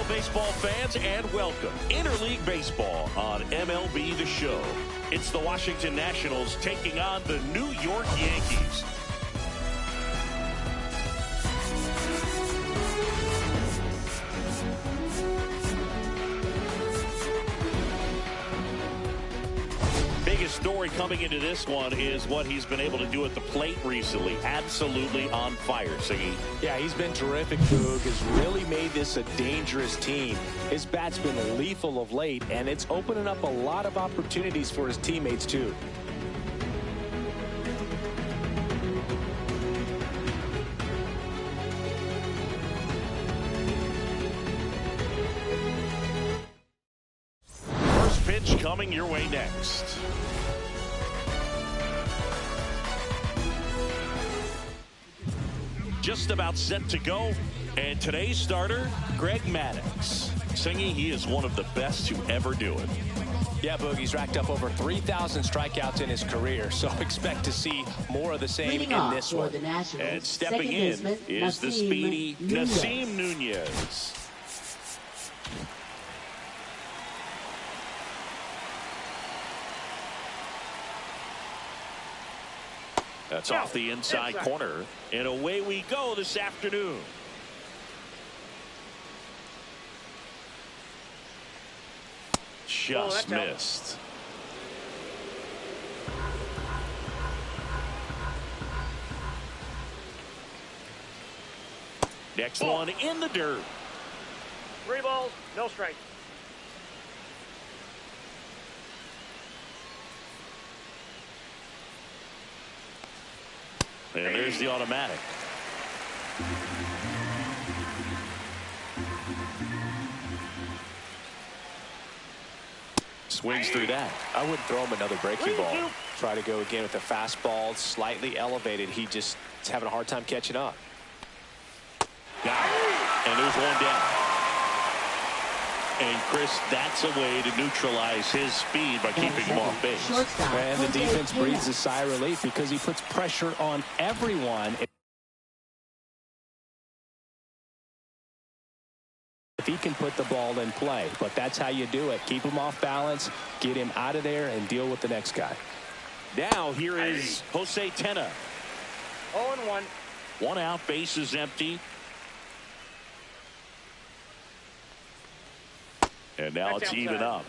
baseball fans, and welcome. Interleague Baseball on MLB The Show. It's the Washington Nationals taking on the New York Yankees. Biggest story coming into this one is what he's been able to do at the plate recently. Absolutely on fire, Siggy. Yeah, he's been terrific, Boog. Has really made this a dangerous team. His bat's been lethal of late, and it's opening up a lot of opportunities for his teammates, too. First pitch coming your way next. Just about set to go, and today's starter, Greg Maddux. Singing, he is one of the best to ever do it. Yeah, Boog, he's racked up over 3,000 strikeouts in his career, so expect to see more of the same in this one. And stepping in is the speedy Nasim Nunez. That's off the inside corner, and away we go this afternoon. Just missed. Next one in the dirt. 3 balls, no strikes. And there's the automatic. Swings through that. I wouldn't throw him another breaking ball. Try to go again with a fastball, slightly elevated. He just is having a hard time catching up. Got it. And there's one down. And Chris, that's a way to neutralize his speed by keeping him off base. And the defense breathes a sigh of relief because he puts pressure on everyone. If he can put the ball in play, but that's how you do it. Keep him off balance, get him out of there, and deal with the next guy. Now here is Jose Tena. 0-1. 1 out, base is empty. And now it's even up.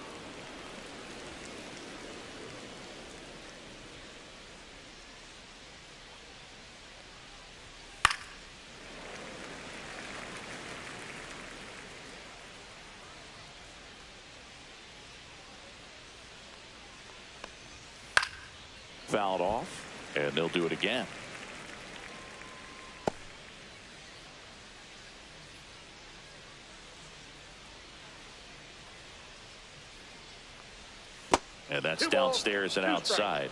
Fouled off, and they'll do it again. And that's downstairs and outside.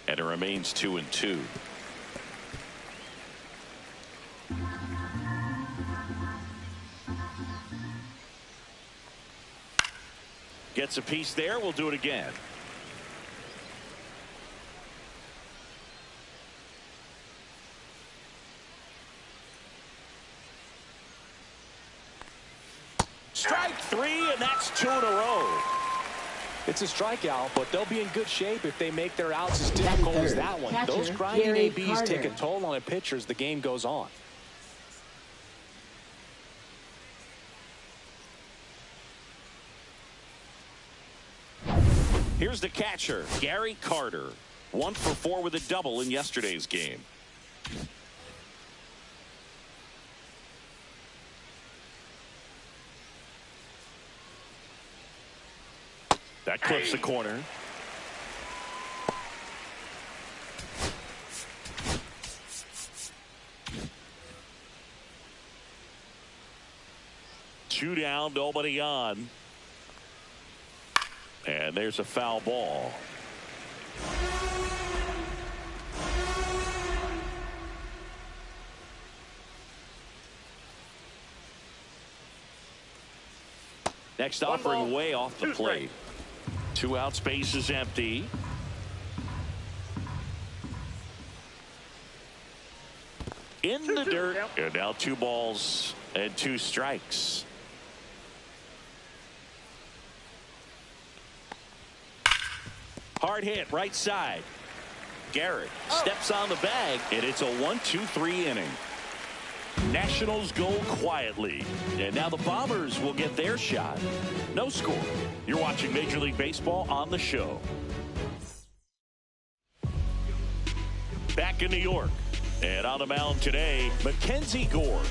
And it remains 2-2. Gets a piece there. We'll do it again. Strike 3, and that's 2 in a row. It's a strikeout, but they'll be in good shape if they make their outs as difficult as that one. Those grinding ABs take a toll on a pitcher as the game goes on. Here's the catcher, Gary Carter. 1 for 4 with a double in yesterday's game. That clips the corner. Two down, nobody on. And there's a foul ball. Next offering way off the plate. 2 out, space is empty. in the dirt. And now 2 balls and 2 strikes. Hard hit right side. Garrett steps on the bag, and it's a 1-2-3 inning. Nationals go quietly, and now the Bombers will get their shot. No score. You're watching Major League Baseball on the show. Back in New York, and on the mound today, Mackenzie Gore.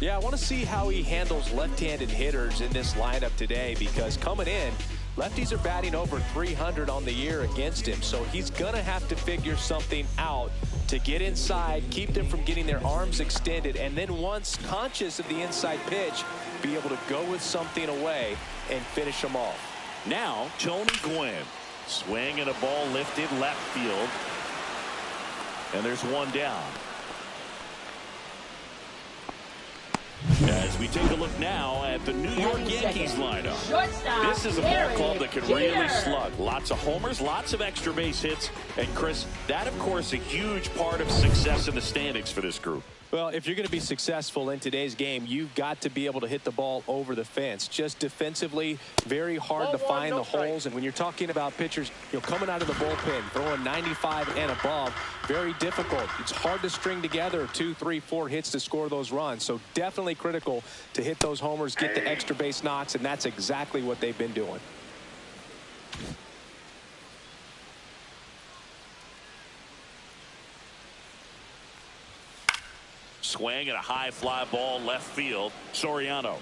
Yeah, I want to see how he handles left-handed hitters in this lineup today, because coming in, lefties are batting over 300 on the year against him, so he's going to have to figure something out to get inside, keep them from getting their arms extended, and then once conscious of the inside pitch, be able to go with something away and finish them off. Now, Tony Gwynn. Swing and a ball lifted left field. And there's 1 down. As we take a look now at the New York Yankees lineup. This is a ball club that can really slug. Lots of homers, lots of extra base hits. And Chris, that of course a huge part of success in the standings for this group. Well, if you're going to be successful in today's game, you've got to be able to hit the ball over the fence. Just defensively, very hard to find the holes. And when you're talking about pitchers, coming out of the bullpen, throwing 95 and above, very difficult. It's hard to string together 2, 3, 4 hits to score those runs. So definitely critical to hit those homers, get the extra base knocks, and that's exactly what they've been doing. Swing and a high fly ball left field. Soriano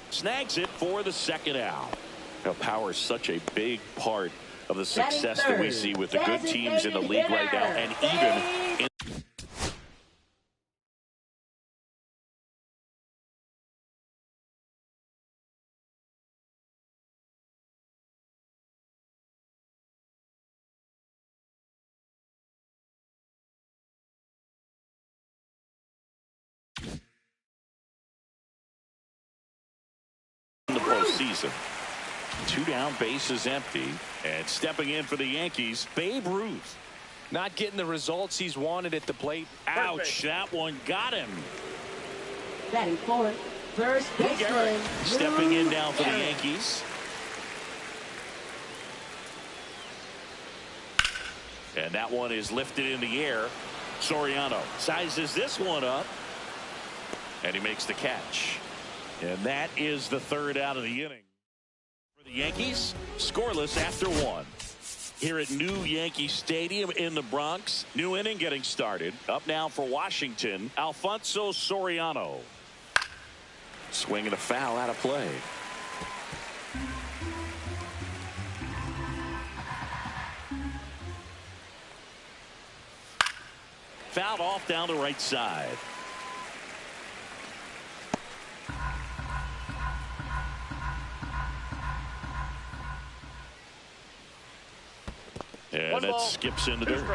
snags it for the 2nd out. Now, power is such a big part of the success that we see with the good teams in the league right now, and even in the postseason. 2 down, bases empty, and stepping in for the Yankees, Babe Ruth. Not getting the results he's wanted at the plate. Ouch, that one got him. Batting fourth, first baseman. Stepping in now for the Yankees. And that one is lifted in the air. Soriano sizes this one up, and he makes the catch. And that is the 3rd out of the inning. For the Yankees, scoreless after 1. Here at New Yankee Stadium in the Bronx, new inning getting started. Up now for Washington, Alfonso Soriano. Swing and a foul out of play. Fouled off down the right side. And that skips in the dirt.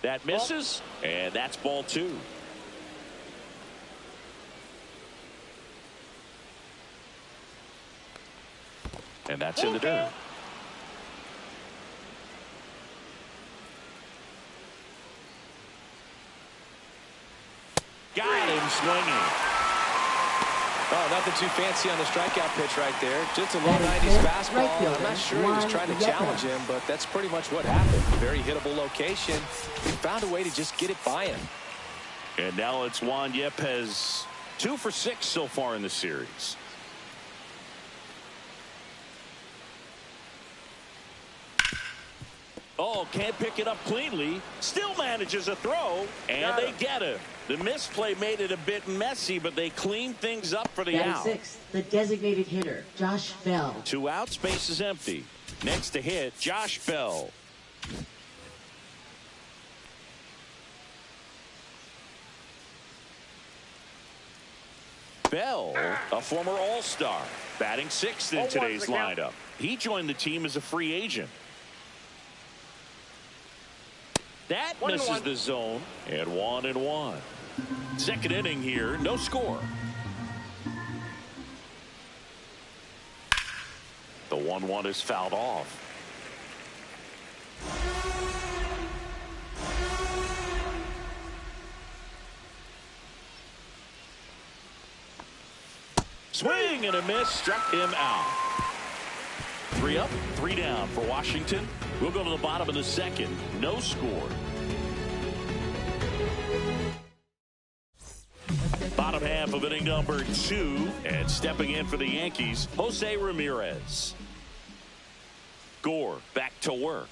That misses, and that's ball 2. And that's in the dirt. Got him swinging. Oh, nothing too fancy on the strikeout pitch right there. Just a low 90s fastball. I'm not sure he was trying to challenge him, but that's pretty much what happened. Very hittable location. He found a way to just get it by him. And now it's Juan Yepez, 2 for 6 so far in the series. Oh, can't pick it up cleanly. Still manages a throw, and they get him. The misplay made it a bit messy, but they cleaned things up for the out. 6th, the designated hitter, Josh Bell. 2 outs, base is empty. Next to hit, Josh Bell. Bell, a former All-Star, batting 6th in today's lineup. He joined the team as a free agent. That misses the zone, and 1-1. Second inning here, no score. The 1-1 is fouled off. Swing and a miss, struck him out. 3 up, 3 down for Washington. We'll go to the bottom of the second. No score. Bottom half of inning number 2, and stepping in for the Yankees, Jose Ramirez. Gore back to work.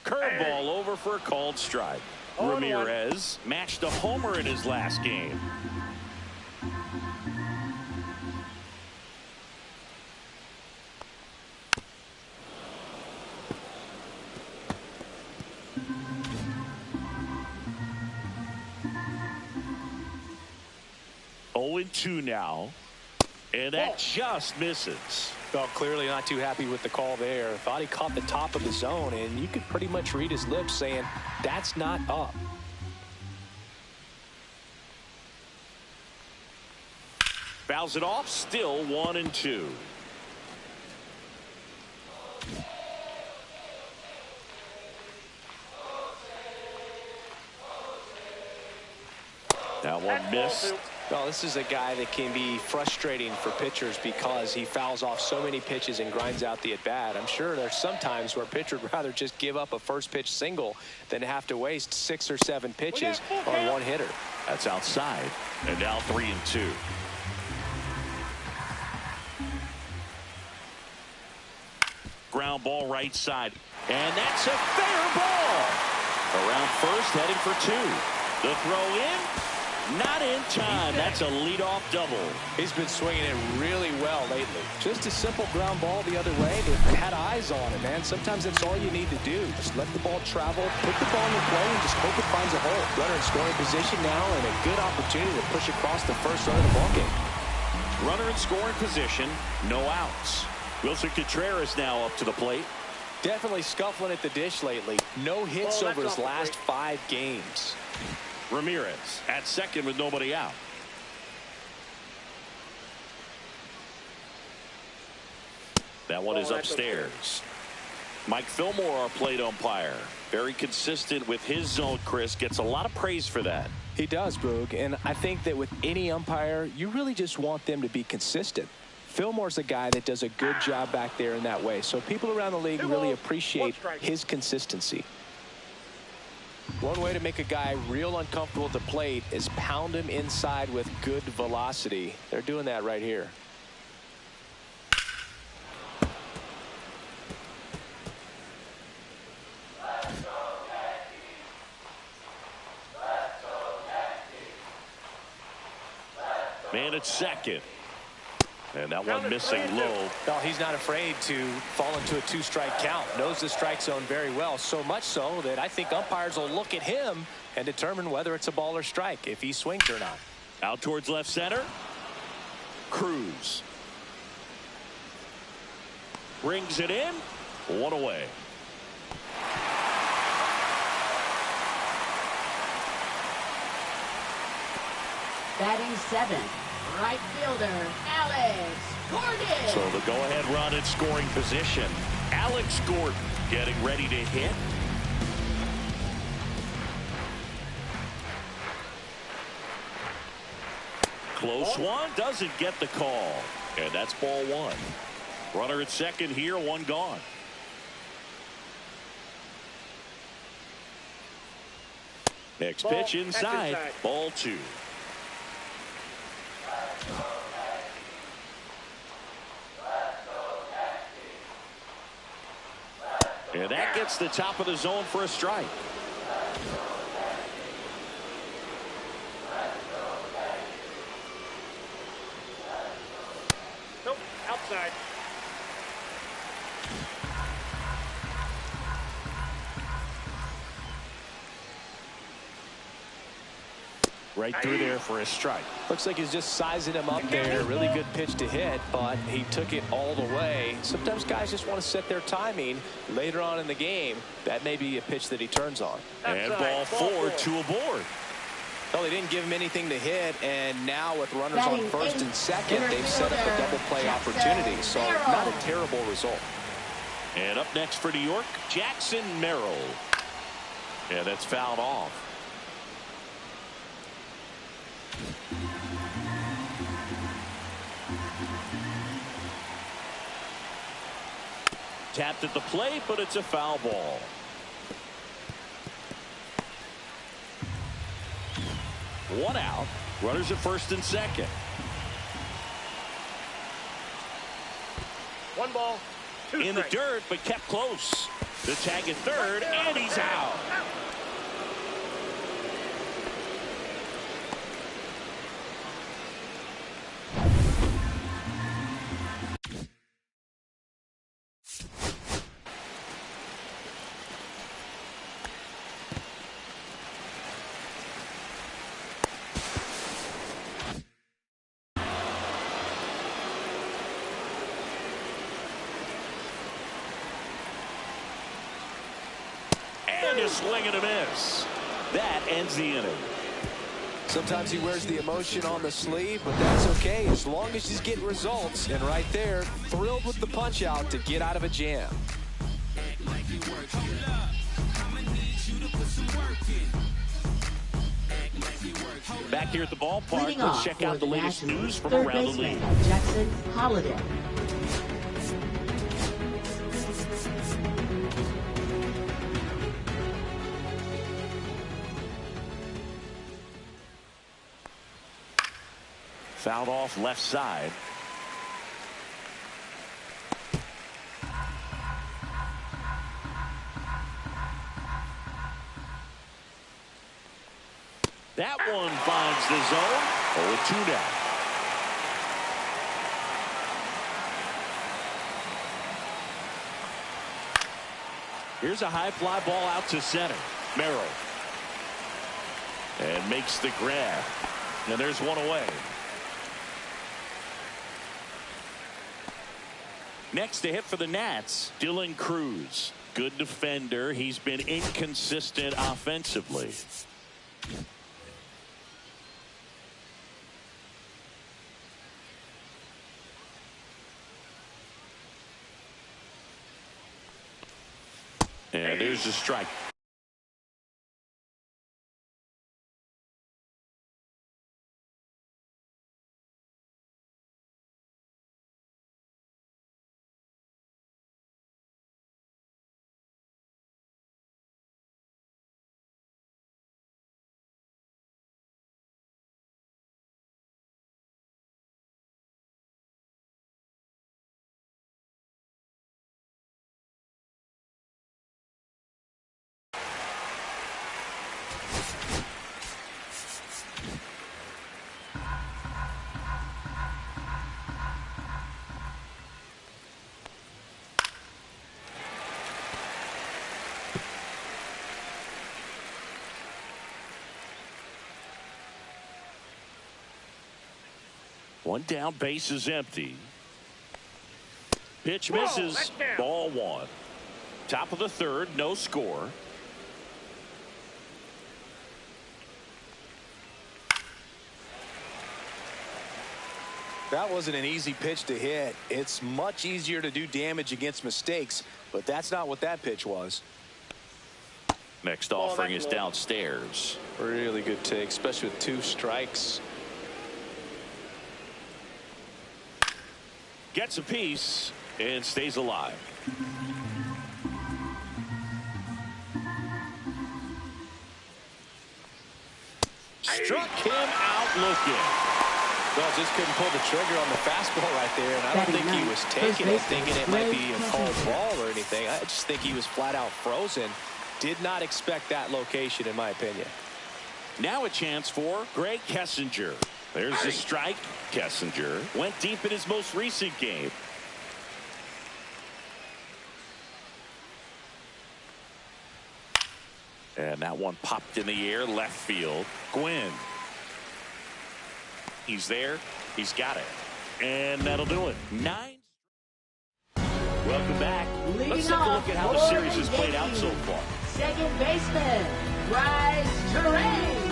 Curveball over for a called strike. Ramirez matched a homer in his last game. Oh, 0-2 now, and that just misses. Well, clearly not too happy with the call there. Thought he caught the top of the zone, and you could pretty much read his lips saying, that's not up. Fouls it off, still 1-2. That one missed. Well, this is a guy that can be frustrating for pitchers because he fouls off so many pitches and grinds out the at-bat. I'm sure there's some times where a pitcher would rather just give up a first pitch single than have to waste 6 or 7 pitches on one hitter. That's outside, and now 3-2. Ground ball right side, and that's a fair ball. Around first, heading for 2. The throw in. Not in time. That's a leadoff double. He's been swinging it really well lately. Just a simple ground ball the other way. They've had eyes on it, man. Sometimes that's all you need to do. Just let the ball travel, put the ball in play, and just hope it finds a hole. Runner in scoring position now, and a good opportunity to push across the first run of the ballgame. Runner in scoring position, no outs. Wilson Contreras now up to the plate. Definitely scuffling at the dish lately. No hits over his last 5 games. Ramirez at second with nobody out. That one is upstairs. Mike Fillmore, our plate umpire. Very consistent with his zone, Chris. Gets a lot of praise for that. He does, Boog. And I think that with any umpire, you really just want them to be consistent. Fillmore's a guy that does a good job back there in that way. So people around the league really appreciate his consistency. One way to make a guy real uncomfortable at the plate is pound him inside with good velocity. They're doing that right here. Man at second. And that one missing low. No, he's not afraid to fall into a 2-strike count. Knows the strike zone very well. So much so that I think umpires will look at him and determine whether it's a ball or strike, if he swings or not. Out towards left center. Cruz. Brings it in. 1 away. Batting 7, right fielder, Alex Gordon. So the go-ahead run in scoring position. Alex Gordon getting ready to hit. Close one, doesn't get the call. And that's ball 1. Runner at second here, 1 gone. Next pitch inside, ball 2. And that gets the top of the zone for a strike. Nope, outside. Right through there for a strike. Looks like he's just sizing him up there. Really good pitch to hit, but he took it all the way. Sometimes guys just want to set their timing later on in the game. That may be a pitch that he turns on. And ball 4, 2 aboard. Well, they didn't give him anything to hit, and now with runners on first and second, they've set up a double play opportunity. So not a terrible result. And up next for New York, Jackson Merrill. And that's fouled off. Tapped at the plate, but it's a foul ball. One out. Runners at first and second. One ball, two In the strikes. dirt, but kept close. The tag at third, and he's out. And a swing and a miss. That ends the inning. Sometimes he wears the emotion on the sleeve, but that's okay as long as he's getting results. And right there, thrilled with the punch out to get out of a jam. Back here at the ballpark, Leading let's off check for out the the latest Nationals, news from third around the baseman, league. Jackson Holiday. Fouled off left side. That one finds the zone. 0-2 now. Here's a high fly ball out to center. Merrill. And makes the grab. And there's one away. Next to hit for the Nats, Dylan Cruz. Good defender. He's been inconsistent offensively. And there's a strike. One down, base is empty. Pitch misses. that's down. Ball one. Top of the third, no score. That wasn't an easy pitch to hit. It's much easier to do damage against mistakes, but that's not what that pitch was. Next offering is downstairs. Really good take, especially with 2 strikes. Gets a piece and stays alive. Struck him out looking. Well, just couldn't pull the trigger on the fastball right there, and I don't think he was taking it thinking it might be a called ball or anything. I just think he was flat out frozen. Did not expect that location, in my opinion. Now a chance for Greg Kessinger. There's the strike. Kessinger went deep in his most recent game. And that one popped in the air left field. Gwynn. He's there. He's got it. And that'll do it. 9. Welcome back. Let's take a look at how the series has played out so far. Second baseman, Bryce Terrain.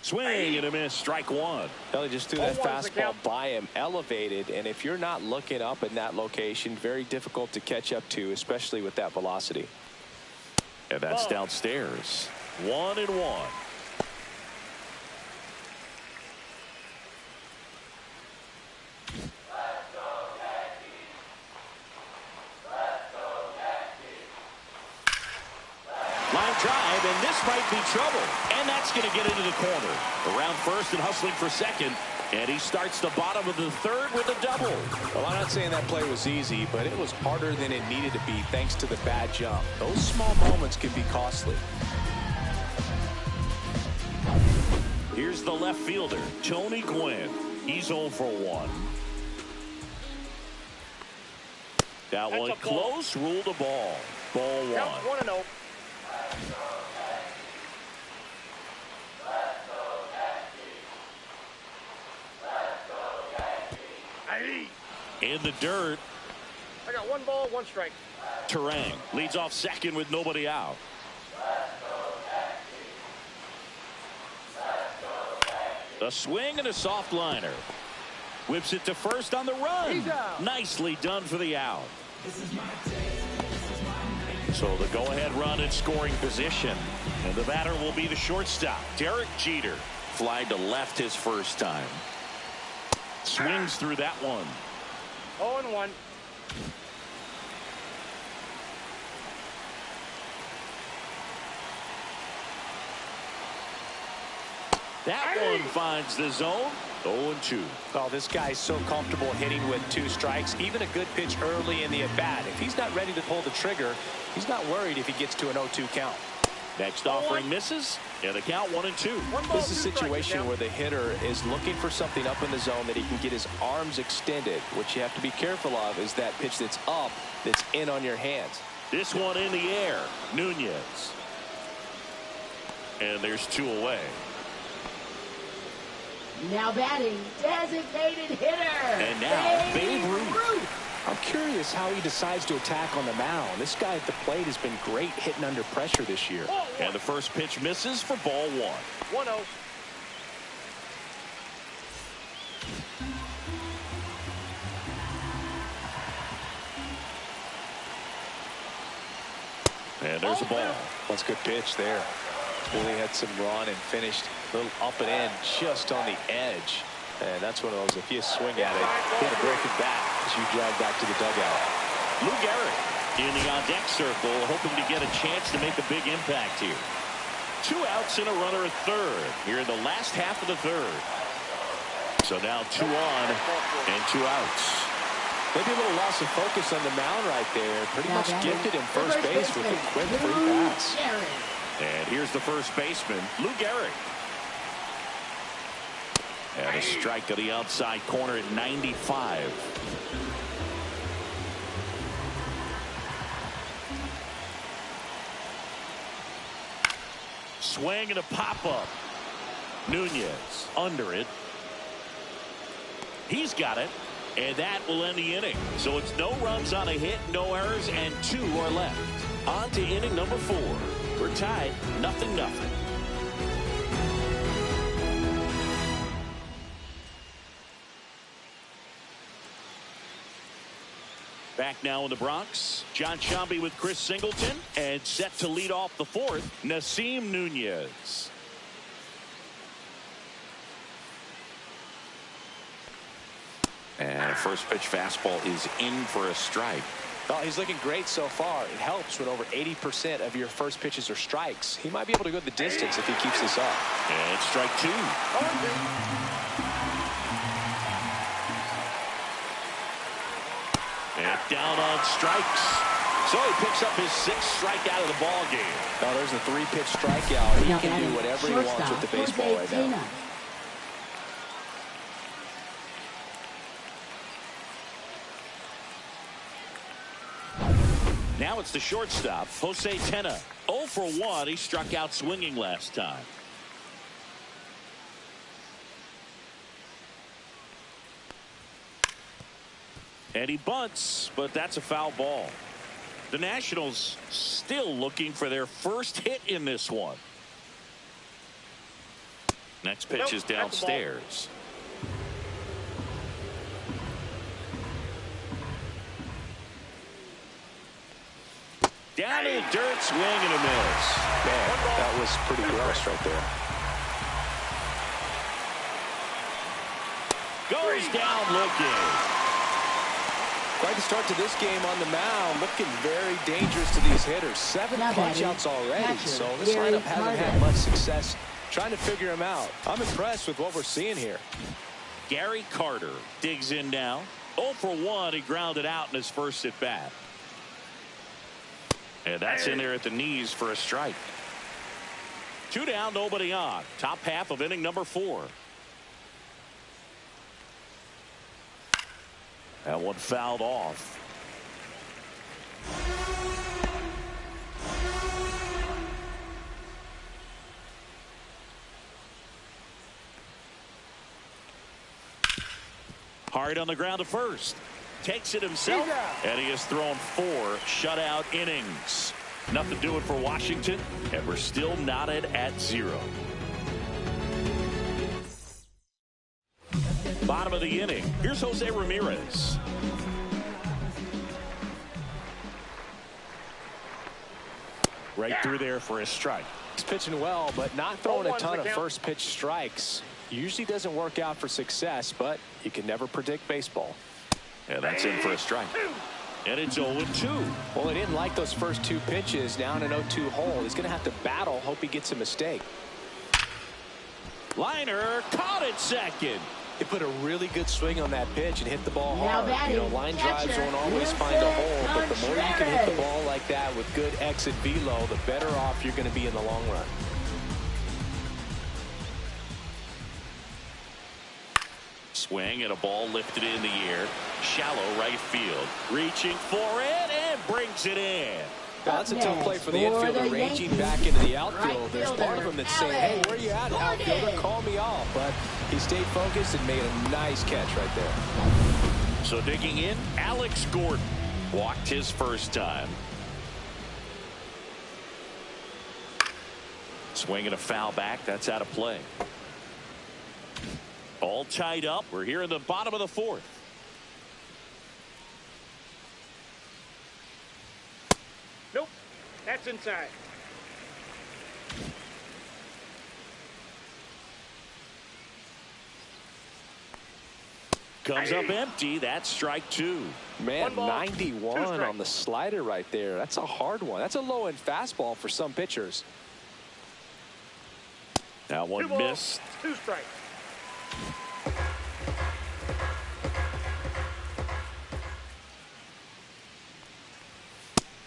Swing and a miss. Strike one. Well, they just threw that fastball by him, elevated, and if you're not looking up in that location, very difficult to catch up to, especially with that velocity. And that's downstairs. 1-1. Line drive, and this might be trouble. And that's going to get into the corner. Around first and hustling for second. And he starts the bottom of the third with a double. Well, I'm not saying that play was easy, but it was harder than it needed to be thanks to the bad jump. Those small moments can be costly. Here's the left fielder, Tony Gwynn. He's 0 for 1. That one close, ruled a ball. Ball 1. 1-0. In the dirt. I got 1 ball, 1 strike. Terang leads off second with nobody out. A swing and a soft liner. Whips it to first on the run. Nicely done for the out. So the go-ahead run in scoring position. And the batter will be the shortstop, Derek Jeter. Fly to left his first time. Swings through that one. 0-1. That one finds the zone. 0-2. Oh, this guy's so comfortable hitting with 2 strikes. Even a good pitch early in the at-bat. If he's not ready to pull the trigger, he's not worried if he gets to an 0-2 count. Next offering misses, and the count 1-2. This is a situation where the hitter is looking for something up in the zone that he can get his arms extended. What you have to be careful of is that pitch that's up, that's in on your hands. This one in the air, Nunez. And there's 2 away. Now batting, designated hitter. And now Babe Ruth. I'm curious how he decides to attack on the mound. This guy at the plate has been great hitting under pressure this year. And the first pitch misses for ball 1. 1-0. And there's a ball. That's a good pitch there. Really had some run and finished a little up and in just on the edge. And that's one of those, if you swing at it, hit a broken bat as you drive back to the dugout. Lou Gehrig in the on-deck circle, hoping to get a chance to make a big impact here. 2 outs and a runner at third here in the last half of the third. So now 2 on and 2 outs. Maybe a little loss of focus on the mound right there. Pretty much gifted him first base with a quick free pass. And here's the first baseman, Lou Gehrig. And a strike to the outside corner at 95. Swing and a pop-up. Nunez under it. He's got it. And that will end the inning. So it's no runs on a hit, no errors, and 2 are left. On to inning number 4. We're tied 0-0. Back now in the Bronx, John Shambi with Chris Singleton, and set to lead off the 4th, Nasim Nunez. And first pitch fastball is in for a strike. Oh, he's looking great so far. It helps when over 80% of your first pitches are strikes. He might be able to go the distance if he keeps this up. And strike 2. And down on strikes. So he picks up his 6th strikeout of the ball game. Now there's a 3-pitch strikeout. He can do whatever he wants with the baseball right now. Now it's the shortstop, Jose Tena. 0 for 1. He struck out swinging last time. And he bunts, but that's a foul ball. The Nationals still looking for their first hit in this one. Next pitch is downstairs. Down in the dirt, swing and a miss. Man, that was pretty gross right there. Goes down looking. Quite the start to this game on the mound. Looking very dangerous to these hitters. 7 punch-outs already. So this lineup hasn't had much success trying to figure him out. I'm impressed with what we're seeing here. Gary Carter digs in now. 0 for 1. He grounded out in his first at bat. And that's in there at the knees for a strike. 2 down, nobody on. Top half of inning number 4. That one fouled off. Hard on the ground to first. Takes it himself, and he has thrown 4 shutout innings. Nothing doing for Washington, and we're still knotted at 0. Bottom of the inning. Here's Jose Ramirez. Right through there for a strike. He's pitching well, but not throwing a ton of first pitch strikes. Usually doesn't work out for success, but you can never predict baseball. And that's in for a strike. And it's 0-2. Well, he didn't like those first 2 pitches. Now in an 0-2 hole. He's going to have to battle. Hope he gets a mistake. Liner caught at second. He put a really good swing on that pitch and hit the ball hard. Batting, you know, line drives don't always find a hole, but the more you can hit the ball like that with good exit velo, the better off you're going to be in the long run. Swing and a ball lifted in the air. Shallow right field. Reaching for it and brings it in. Now, that's a tough play for the infielder ranging back into the outfield. There's part of him that's saying, hey, where are you at, outfielder? Call me off. But he stayed focused and made a nice catch right there. So digging in, Alex Gordon walked his first time. Swing and a foul back. That's out of play. All tied up. We're here in the bottom of the 4th. Nope. That's inside. Comes up empty. That's strike 2. Man, 91 on the slider right there. That's a hard one. That's a low-end fastball for some pitchers. That one missed. 2 strikes.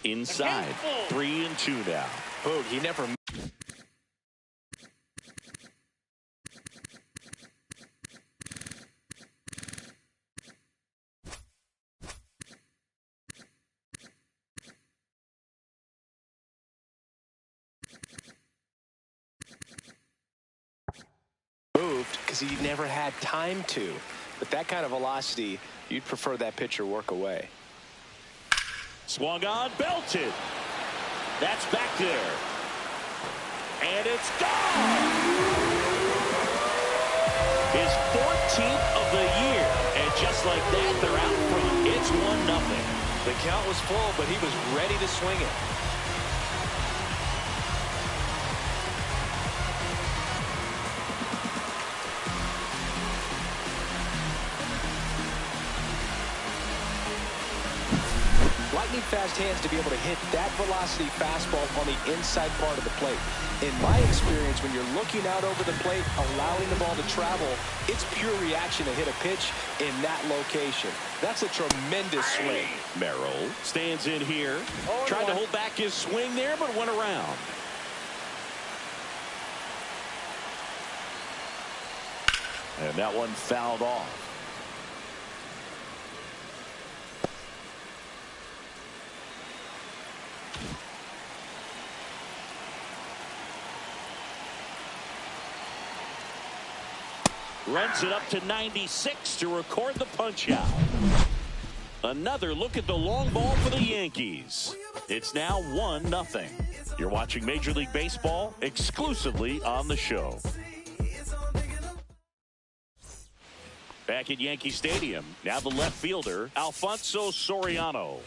Inside. 3-2 now. Boog, he never. Moved because he never had time to. But that kind of velocity, you'd prefer that pitcher work away. Swung on, belted. That's back there. And it's gone. His 14th of the year. And just like that, they're out front. It's 1-0. The count was full, but he was ready to swing it. Lightning fast hands to be able to hit that velocity fastball on the inside part of the plate. In my experience, when you're looking out over the plate, allowing the ball to travel, it's pure reaction to hit a pitch in that location. That's a tremendous swing. Merrill stands in here. Tried to hold back his swing there, but went around. And that one fouled off. Runs it up to 96 to record the punch out. Another look at the long ball for the Yankees. It's now 1-0. You're watching Major League Baseball exclusively on the show. Back at Yankee Stadium, now the left fielder, Alfonso Soriano.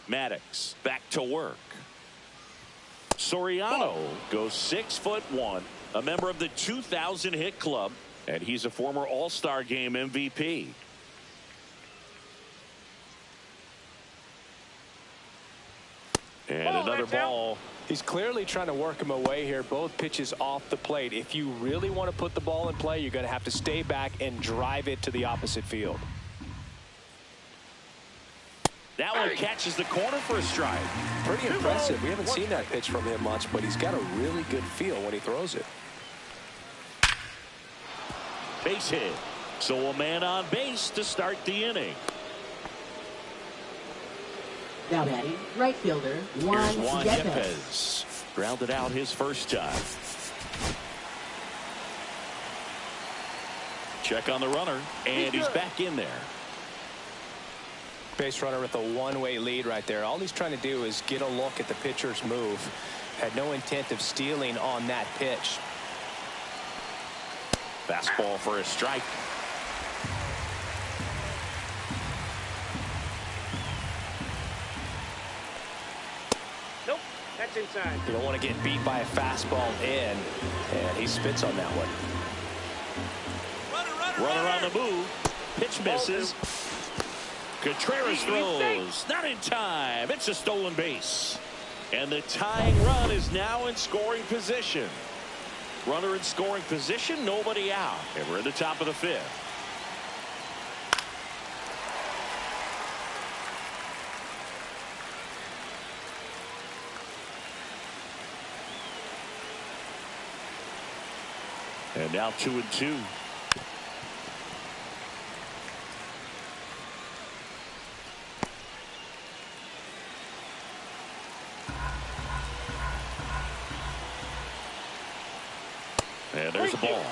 Maddox back to work. Soriano goes 6'1", a member of the 2000 hit club, and he's a former All-Star Game MVP. And another ball. He's clearly trying to work him away here. Both pitches off the plate. If you really want to put the ball in play, you're going to have to stay back and drive it to the opposite field. That one catches the corner for a strike. Pretty impressive. We haven't seen that pitch from him much, but he's got a really good feel when he throws it. Base hit. So a man on base to start the inning. Now batting, right fielder, Here's Juan Yepez. Yepez. Grounded out his first time. Check on the runner, and he's back in there. Base runner with a one-way lead right there. All he's trying to do is get a look at the pitcher's move. Had no intent of stealing on that pitch. Fastball for a strike. Nope, that's inside. You don't want to get beat by a fastball in, and he spits on that one. Runner on the move. Pitch misses. Contreras throws. Not in time. It's a stolen base. And the tying run is now in scoring position. Runner in scoring position, nobody out. And we're in the top of the fifth. And now 2-2. And there's a ball.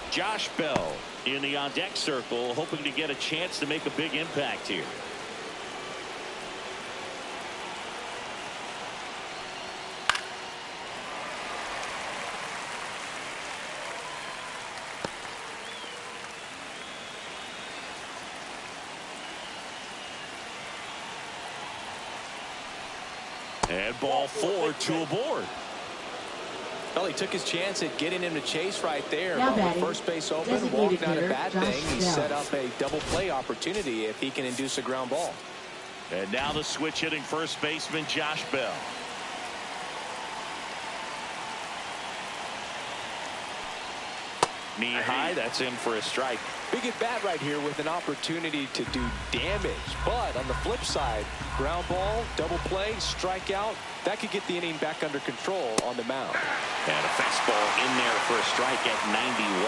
Josh Bell in the on-deck circle, hoping to get a chance to make a big impact here. And ball 4, 2 aboard. Well, he took his chance at getting him to chase right there. Now But with batting, first base open, designated walked out a hitter, bad Josh thing. He Bell. set up a double play opportunity if he can induce a ground ball. And now the switch hitting first baseman Josh Bell. Knee high, that's in for a strike. Big at bat right here with an opportunity to do damage. But on the flip side, ground ball, double play, strikeout, that could get the inning back under control on the mound. And a fastball in there for a strike at 91.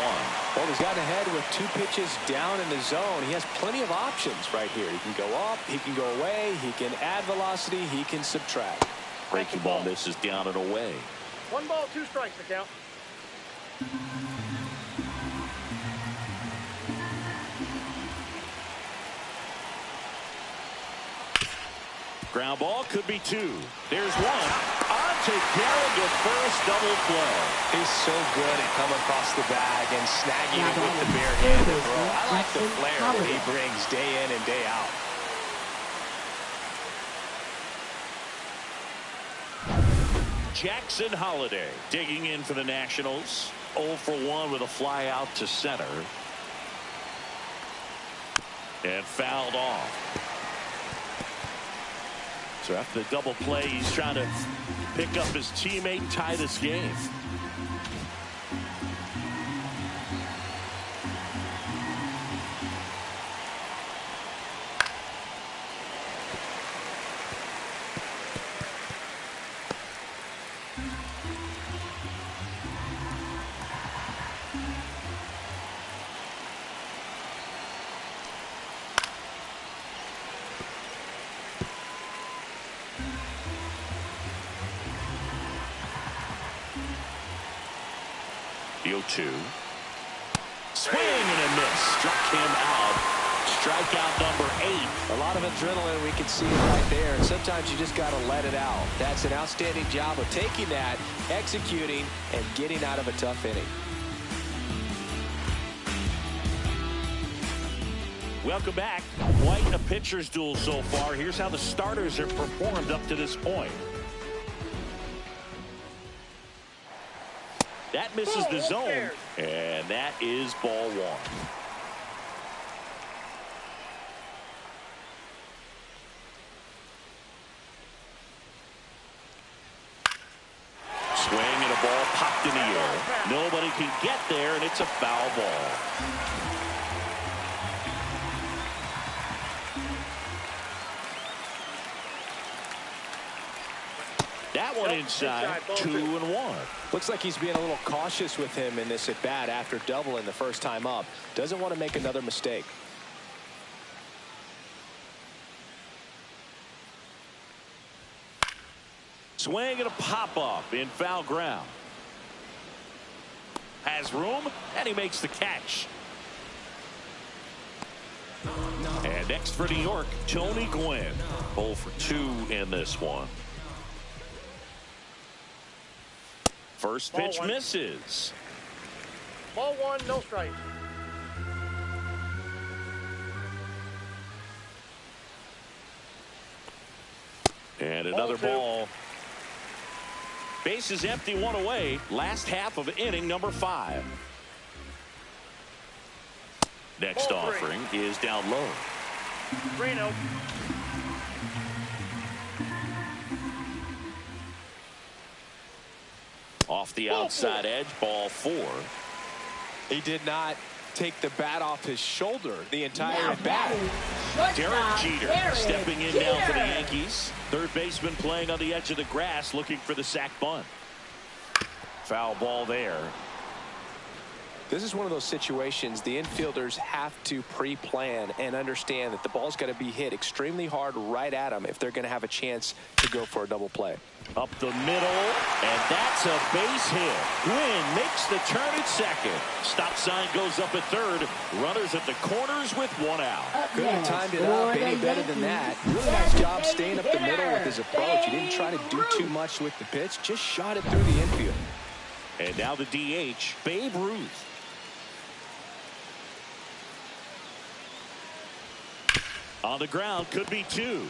Well, he's gotten ahead with 2 pitches down in the zone. He has plenty of options right here. He can go up, he can go away, he can add velocity, he can subtract. Breaking ball misses down and away. 1 ball, 2 strikes to count. Ground ball could be 2. There's 1. On to Gallagher, first double play. He's so good at coming across the bag and snagging it with the bare-handed throw. I like the flair that he brings day in and day out. Jackson Holliday digging in for the Nationals. 0 for 1 with a fly out to center. And fouled off. So after the double play, he's trying to pick up his teammate, tie this game. The 0-2. Swing and a miss. Struck him out. Strikeout number 8. A lot of adrenaline, we can see it right there. And sometimes you just got to let it out. That's an outstanding job of taking that, executing, and getting out of a tough inning. Welcome back. Quite a pitcher's duel so far. Here's how the starters have performed up to this point. That misses the zone, and that is ball one. Swing and a ball popped in the air. Nobody can get there, and it's a foul ball. That one inside, 2-1. Looks like he's being a little cautious with him in this at bat after doubling the first time up. Doesn't want to make another mistake. Swing and a pop up in foul ground. Has room, and he makes the catch. And next for New York, Tony Gwynn. 0 for 2 in this one. First pitch misses. Ball one, no strike. And another ball. Base is empty, one away. Last half of inning number 5. Next offering is down low. 3-0. Off the outside edge, ball 4. He did not take the bat off his shoulder the entire at bat. Derek Jeter stepping in now for the Yankees. Third baseman playing on the edge of the grass, looking for the sac bunt. Foul ball there. This is one of those situations the infielders have to pre-plan and understand that the ball's got to be hit extremely hard right at them if they're going to have a chance to go for a double play. Up the middle, and that's a base hit. Gwynn makes the turn at second. Stop sign goes up at third. Runners at the corners with 1 out. Couldn't have timed it up any better than that. Really nice job staying up the middle with his approach. He didn't try to do too much with the pitch, just shot it through the infield. And now the DH, Babe Ruth. On the ground, could be 2.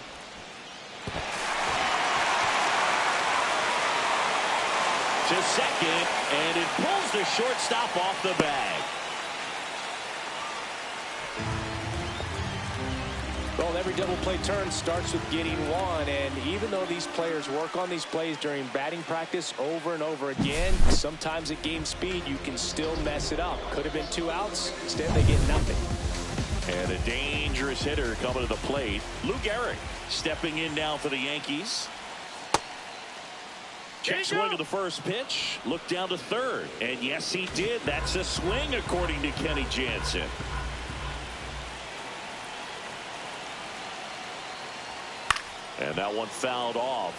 To second, and it pulls the shortstop off the bag. Well, every double play turn starts with getting one, and even though these players work on these plays during batting practice over and over again, sometimes at game speed you can still mess it up. Could have been 2 outs. Instead, they get nothing. And a dangerous hitter coming to the plate. Lou Gehrig stepping in now for the Yankees. Check swing of the first pitch. Look down to third. And yes, he did. That's a swing, according to Kenny Jansen. And that one fouled off.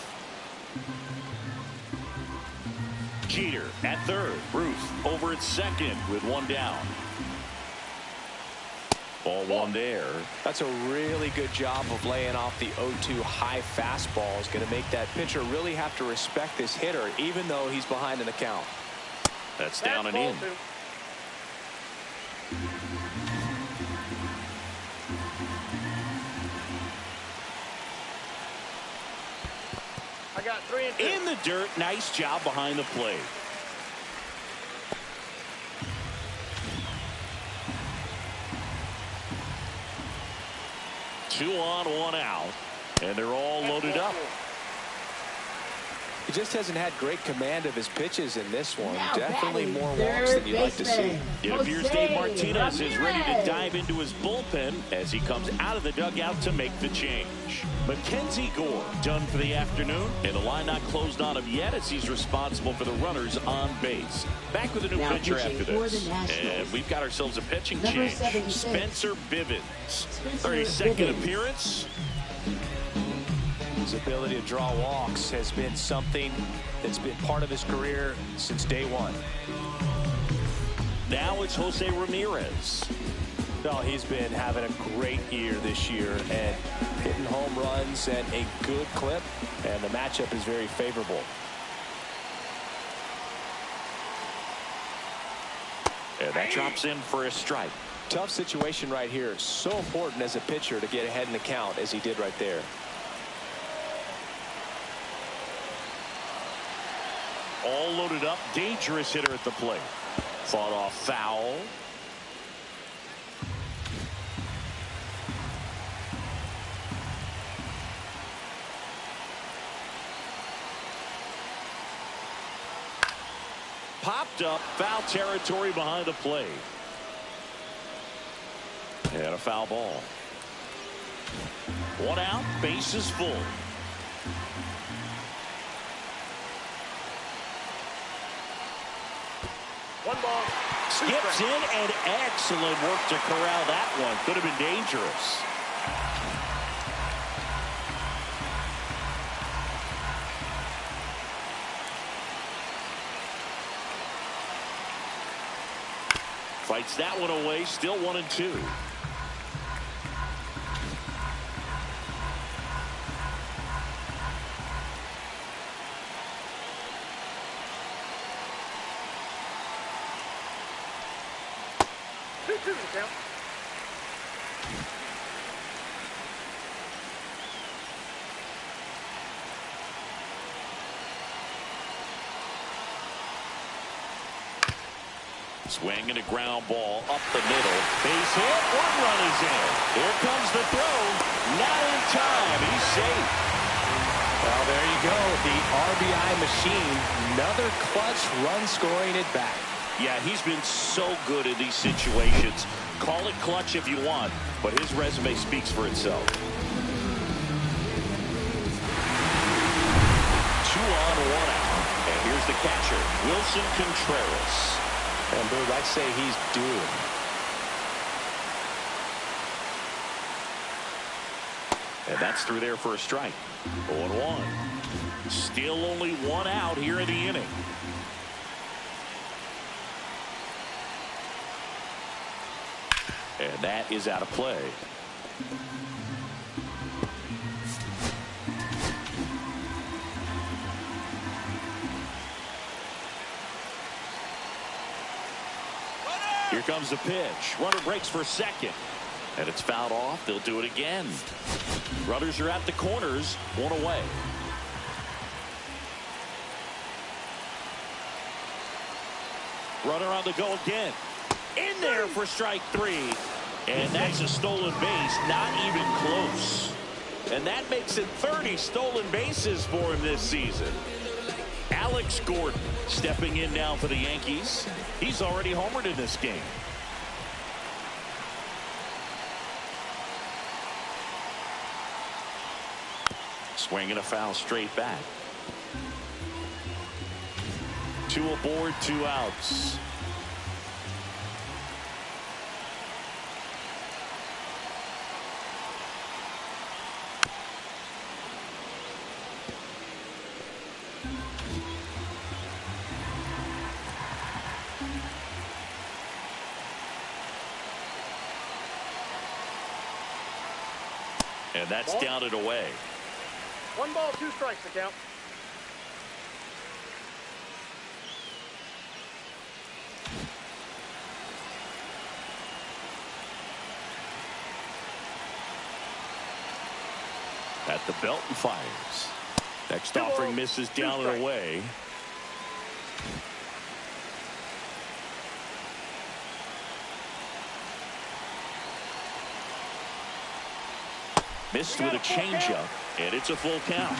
Jeter at third. Ruth over at second with 1 down. Ball 1 there. That's a really good job of laying off the 0-2 high fastball. Is going to make that pitcher really have to respect this hitter, even though he's behind in the count. That's down and in. I got 3 and 2. In the dirt. Nice job behind the plate. Two on, 1 out, and they're all loaded up. He just hasn't had great command of his pitches in this one. Definitely more walks than you'd like to see. It appears Dave Martinez is ready to dive into his bullpen as he comes out of the dugout to make the change. Mackenzie Gore done for the afternoon, and the line not closed on him yet as he's responsible for the runners on base. Back with a new pitcher after this, and we've got ourselves a pitching change. Spencer Bivens, 32nd appearance. His ability to draw walks has been something that's been part of his career since day 1. Now it's Jose Ramirez. No, he's been having a great year this year and hitting home runs at a good clip, and the matchup is very favorable. And that drops in for a strike. Tough situation right here. So important as a pitcher to get ahead in the count as he did right there. All loaded up. Dangerous hitter at the plate. Fought off foul. Popped up. Foul territory behind the plate. And a foul ball. 1 out. Bases full. One ball. Skips in, and excellent work to corral that one. Could have been dangerous. Fights that one away. Still 1-2. Two count. Swing and a ground ball up the middle. Base hit. 1 run is in. Here comes the throw. Not in time. He's safe. Well, there you go. The RBI machine. Another clutch run scoring at bat. Yeah, he's been so good in these situations. Call it clutch if you want, but his resume speaks for itself. 2 on, 1 out. And here's the catcher, Wilson Contreras. And Boog, I'd say he's due. And that's through there for a strike. 0-1. Still only 1 out here in the inning. And that is out of play. Here comes the pitch. Runner breaks for second. And it's fouled off. They'll do it again. Runners are at the corners. 1 away. Runner on the go again. In there for strike 3. And that's a stolen base. Not even close. And that makes it 30 stolen bases for him this season. Alex Gordon stepping in now for the Yankees. He's already homered in this game. Swinging a foul straight back. 2 aboard, 2 outs. And that's down and away. 1 ball, 2 strikes to count. At the belt and fires. Next offering misses down and away. Missed with a changeup, and it's a full count.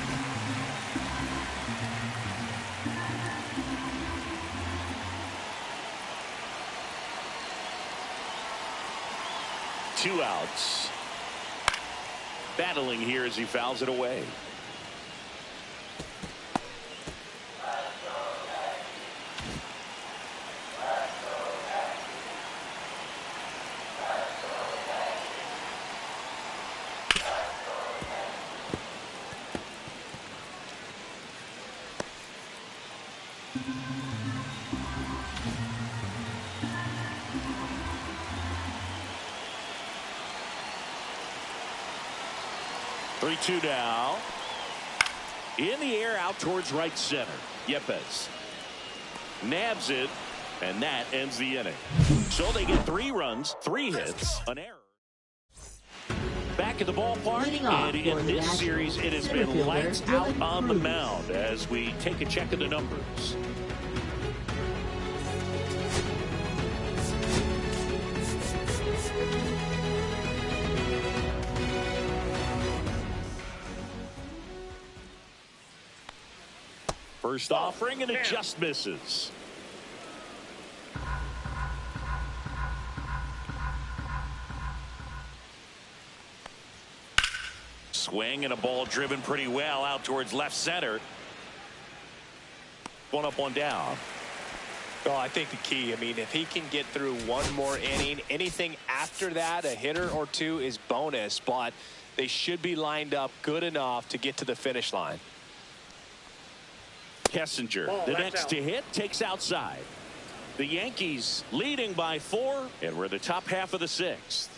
Two outs. Battling here as he fouls it away. Two now. In the air out towards right center. Yepes nabs it, And that ends the inning. So they get 3 runs, 3 hits, an error. Back at the ballpark, and in this series, it has been lights out on the mound as we take a check of the numbers. First offering, and it just misses. Swing and a ball driven pretty well out towards left center. 1 up, 1 down. Well, I think the key, if he can get through 1 more inning, anything after that, a hitter or 2 is bonus, but they should be lined up good enough to get to the finish line. Kessinger, the next to hit, takes outside. The Yankees leading by 4, and we're the top half of the 6th.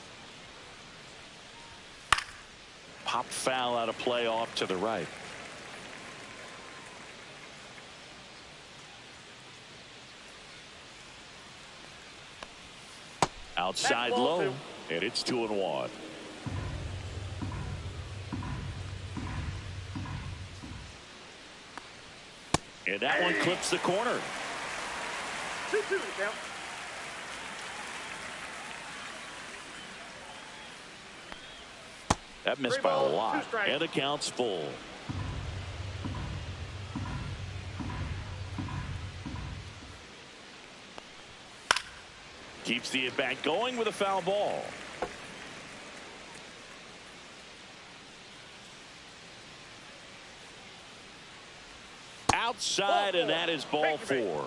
Popped foul out of play off to the right. Outside low, and it's 2-1. And that one clips the corner. 2-2 count. That missed by a lot, and the count's full. Keeps the at-bat going with a foul ball. Outside, and that is ball 4.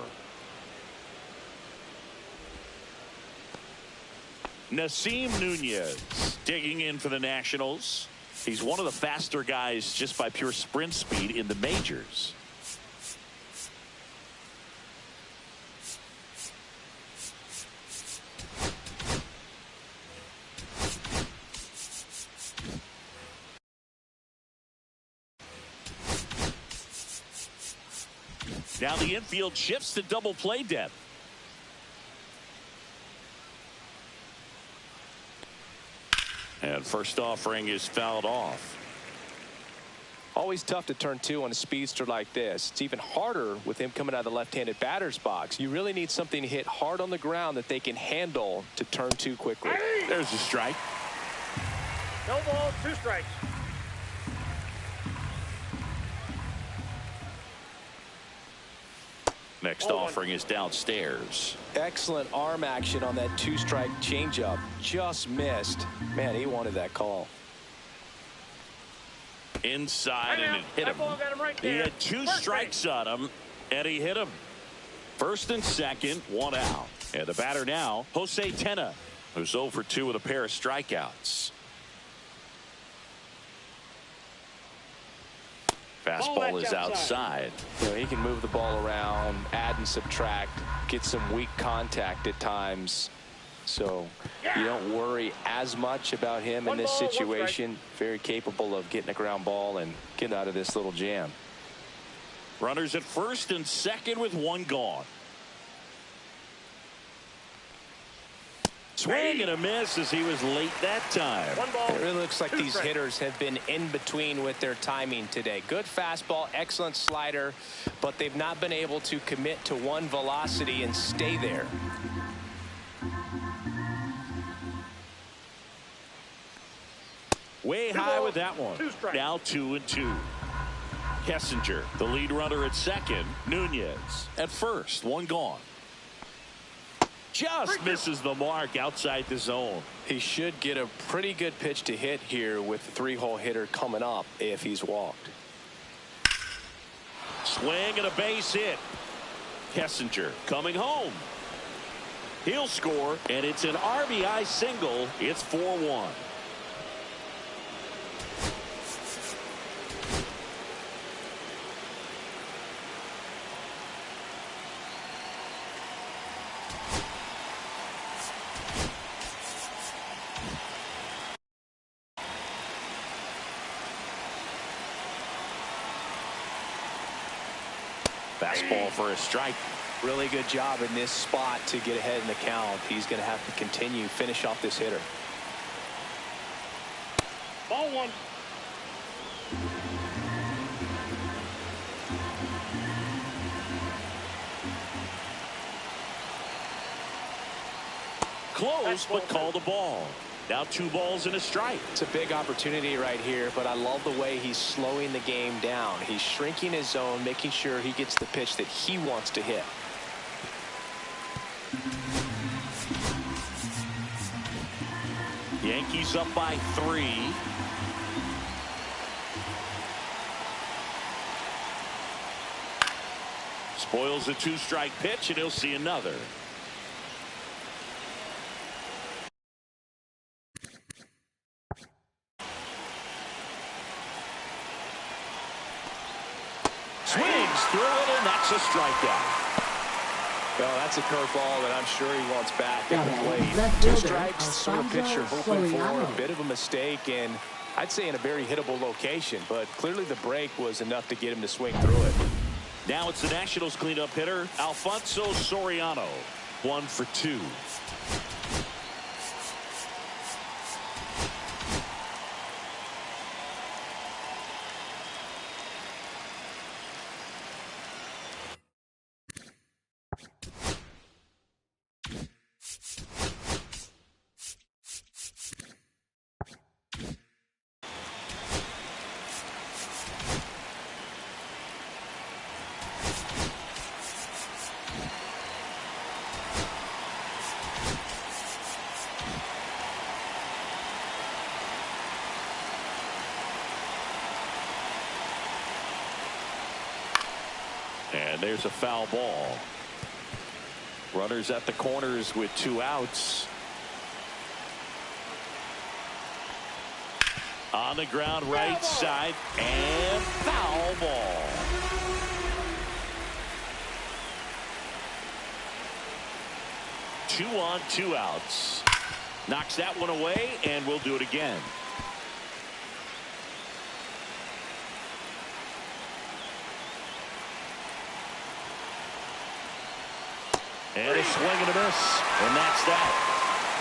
Nasim Nunez digging in for the Nationals. He's one of the faster guys just by pure sprint speed in the majors. Now the infield shifts to double play depth. And first offering is fouled off. Always tough to turn 2 on a speedster like this. It's even harder with him coming out of the left-handed batter's box. You really need something to hit hard on the ground that they can handle to turn 2 quickly. There's a strike. No balls, 2 strikes. Next offering is downstairs. Excellent arm action on that 2-strike changeup. Just missed. Man, he wanted that call. Inside, and it hit him. Got him right there. He had 2 strikes on him, and he hit him. First and second, 1 out. And the batter now, Jose Tena, who's 0 for 2 with a pair of strikeouts. Fastball is outside. He can move the ball around, add and subtract, get some weak contact at times. So you don't worry as much about him in this situation. Very capable of getting a ground ball and getting out of this little jam. Runners at first and second with 1 gone. Swing and a miss as he was late that time. It really looks like these hitters have been in between with their timing today. Good fastball, excellent slider, but they've not been able to commit to 1 velocity and stay there. Way high with that one. Now 2-2. Kessinger, the lead runner at second. Nunez at first. 1 gone. Just misses the mark outside the zone. He should get a pretty good pitch to hit here with the 3-hole hitter coming up if he's walked. Swing and a base hit. Kessinger coming home. He'll score, and it's an RBI single. It's 4-1. Fastball for a strike. Really good job in this spot to get ahead in the count. He's going to have to continue, finish off this hitter. Ball one. Close, but call the ball. Now 2 balls and a strike. It's a big opportunity right here, but I love the way he's slowing the game down. He's shrinking his zone, making sure he gets the pitch that he wants to hit. Yankees up by 3. Spoils the 2-strike pitch, and he'll see another. Swings through it, and that's a strikeout. Well, that's a curveball that I'm sure he wants back at the plate. Left 2 fielder, strikes, sort of pitcher hoping for Soriano. a bit of a mistake, and I'd say in a very hittable location, but clearly the break was enough to get him to swing through it. Now it's the Nationals cleanup hitter, Alfonso Soriano. 1 for 2. And there's a foul ball. Runners at the corners with 2 outs. On the ground, right side, and foul ball. Two on, 2 outs. Knocks that one away, and we'll do it again. And a swing and a miss. And that's that.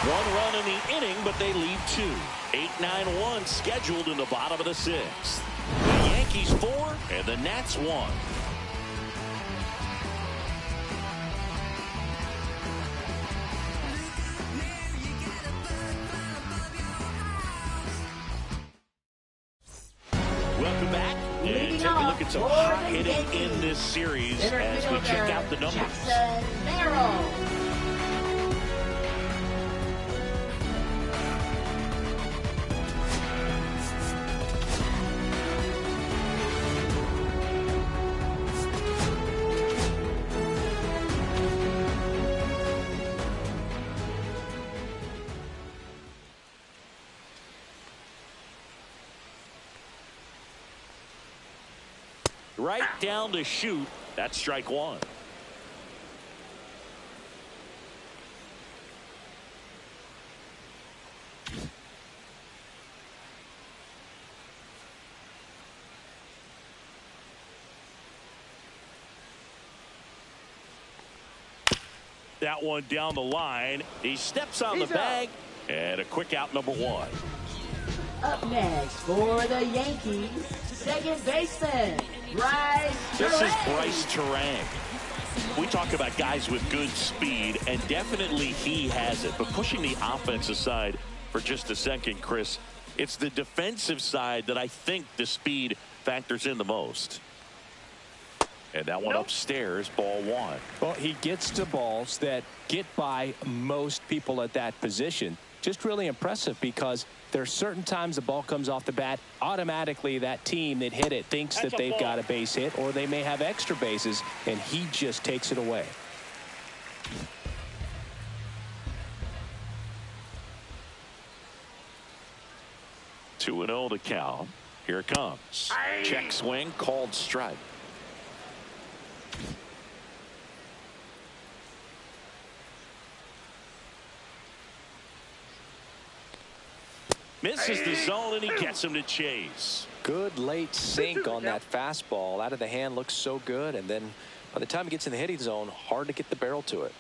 1 run in the inning, but they leave 2. 8-9-1 scheduled in the bottom of the 6th. The Yankees 4 and the Nats 1. Welcome back. And take a look at some hot hitting in this series as we check out the numbers. Right down to shoot. That's strike 1. That one down the line. He steps on the bag. And a quick out, number 1. Up next for the Yankees, second baseman, Bryce This is Terang. Bryce Terang. We talk about guys with good speed, and definitely he has it. But pushing the offense aside for just a second, Chris, it's the defensive side that I think the speed factors in the most. And that one upstairs, ball 1. Well, he gets to balls that get by most people at that position. Just really impressive because there are certain times the ball comes off the bat, automatically that team that hit it thinks that they've got a base hit, or they may have extra bases, and he just takes it away. Two and 0 to count. Here it comes. Check swing, called strike. Misses the zone, and he gets him to chase. Good late sink on that fastball. Out of the hand, looks so good, and then By the time it gets in the hitting zone, hard to get the barrel to it.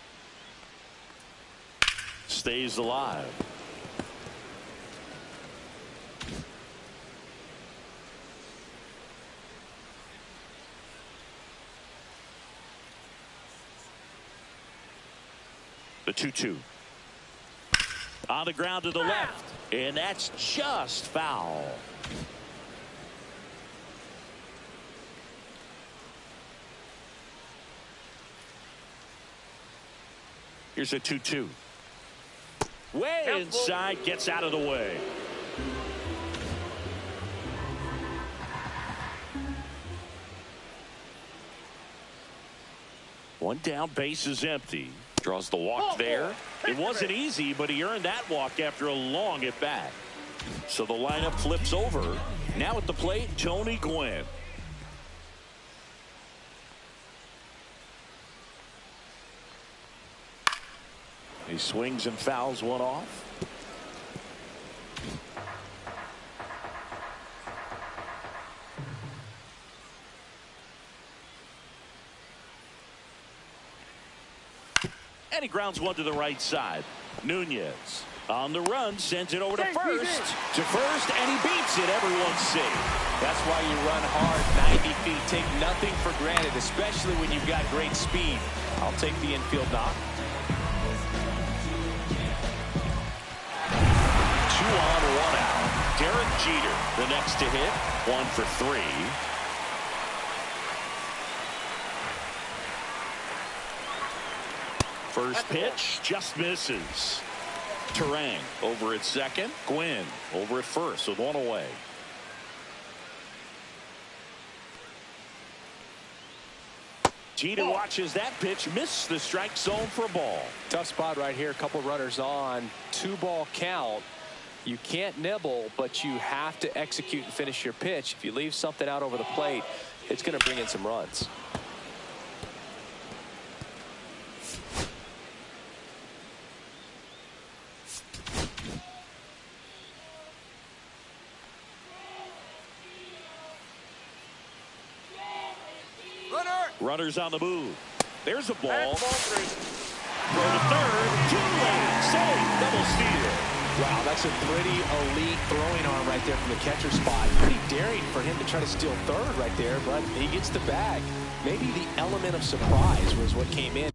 Stays alive. The 2-2. On the ground to the left. And that's just foul. Here's a 2-2. Way inside, gets out of the way. One down, base is empty. Draws the walk there. It wasn't easy, but he earned that walk after a long at bat. So the lineup flips over. Now at the plate, Tony Gwynn. He swings and fouls one off. And he grounds one to the right side. Nunez on the run, sends it over to first. And he beats it. Everyone's safe. That's why you run hard 90 feet. Take nothing for granted, especially when you've got great speed. I'll take the infield knock. 2 on, 1 out. Derek Jeter, the next to hit. 1 for 3. First pitch just misses. Terang over at second. Gwynn over at first with 1 away. Jeter watches that pitch, miss the strike zone for a ball. Tough spot right here. A couple runners on. 2-ball count. You can't nibble, but you have to execute and finish your pitch. If you leave something out over the plate, it's going to bring in some runs. Runners on the move. There's a ball. Throw to third. Too late. Save. Double steal. Wow, that's a pretty elite throwing arm right there from the catcher spot. Pretty daring for him to try to steal third right there, but he gets the bag. Maybe the element of surprise was what came in.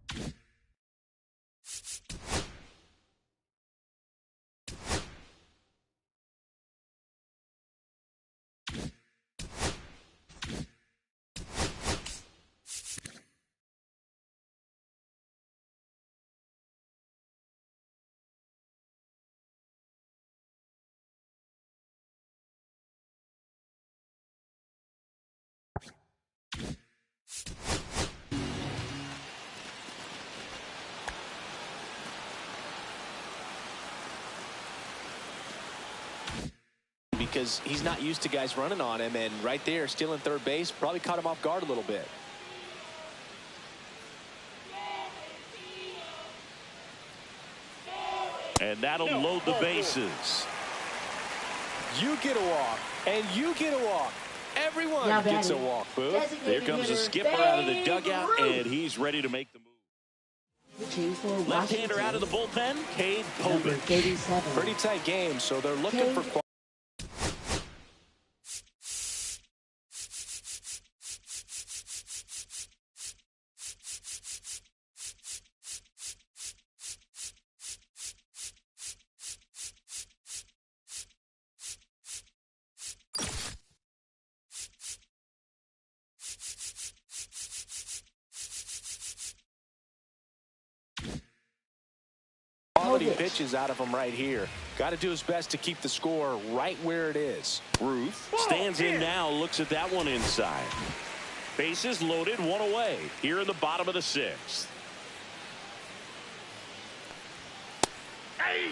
Because he's not used to guys running on him, and right there stealing third base probably caught him off guard a little bit. And that'll load the bases. You get a walk, and you get a walk. Everyone gets a walk, Boo. Here comes the skipper out of the dugout, and he's ready to make the move. Left-hander out of the bullpen, Cade Povich. Pretty tight game, so they're looking for quality. Pitches out of him right here. Got to do his best to keep the score right where it is. Ruth stands in now, looks at that one inside. Bases loaded, 1 away here in the bottom of the 6th. Hey!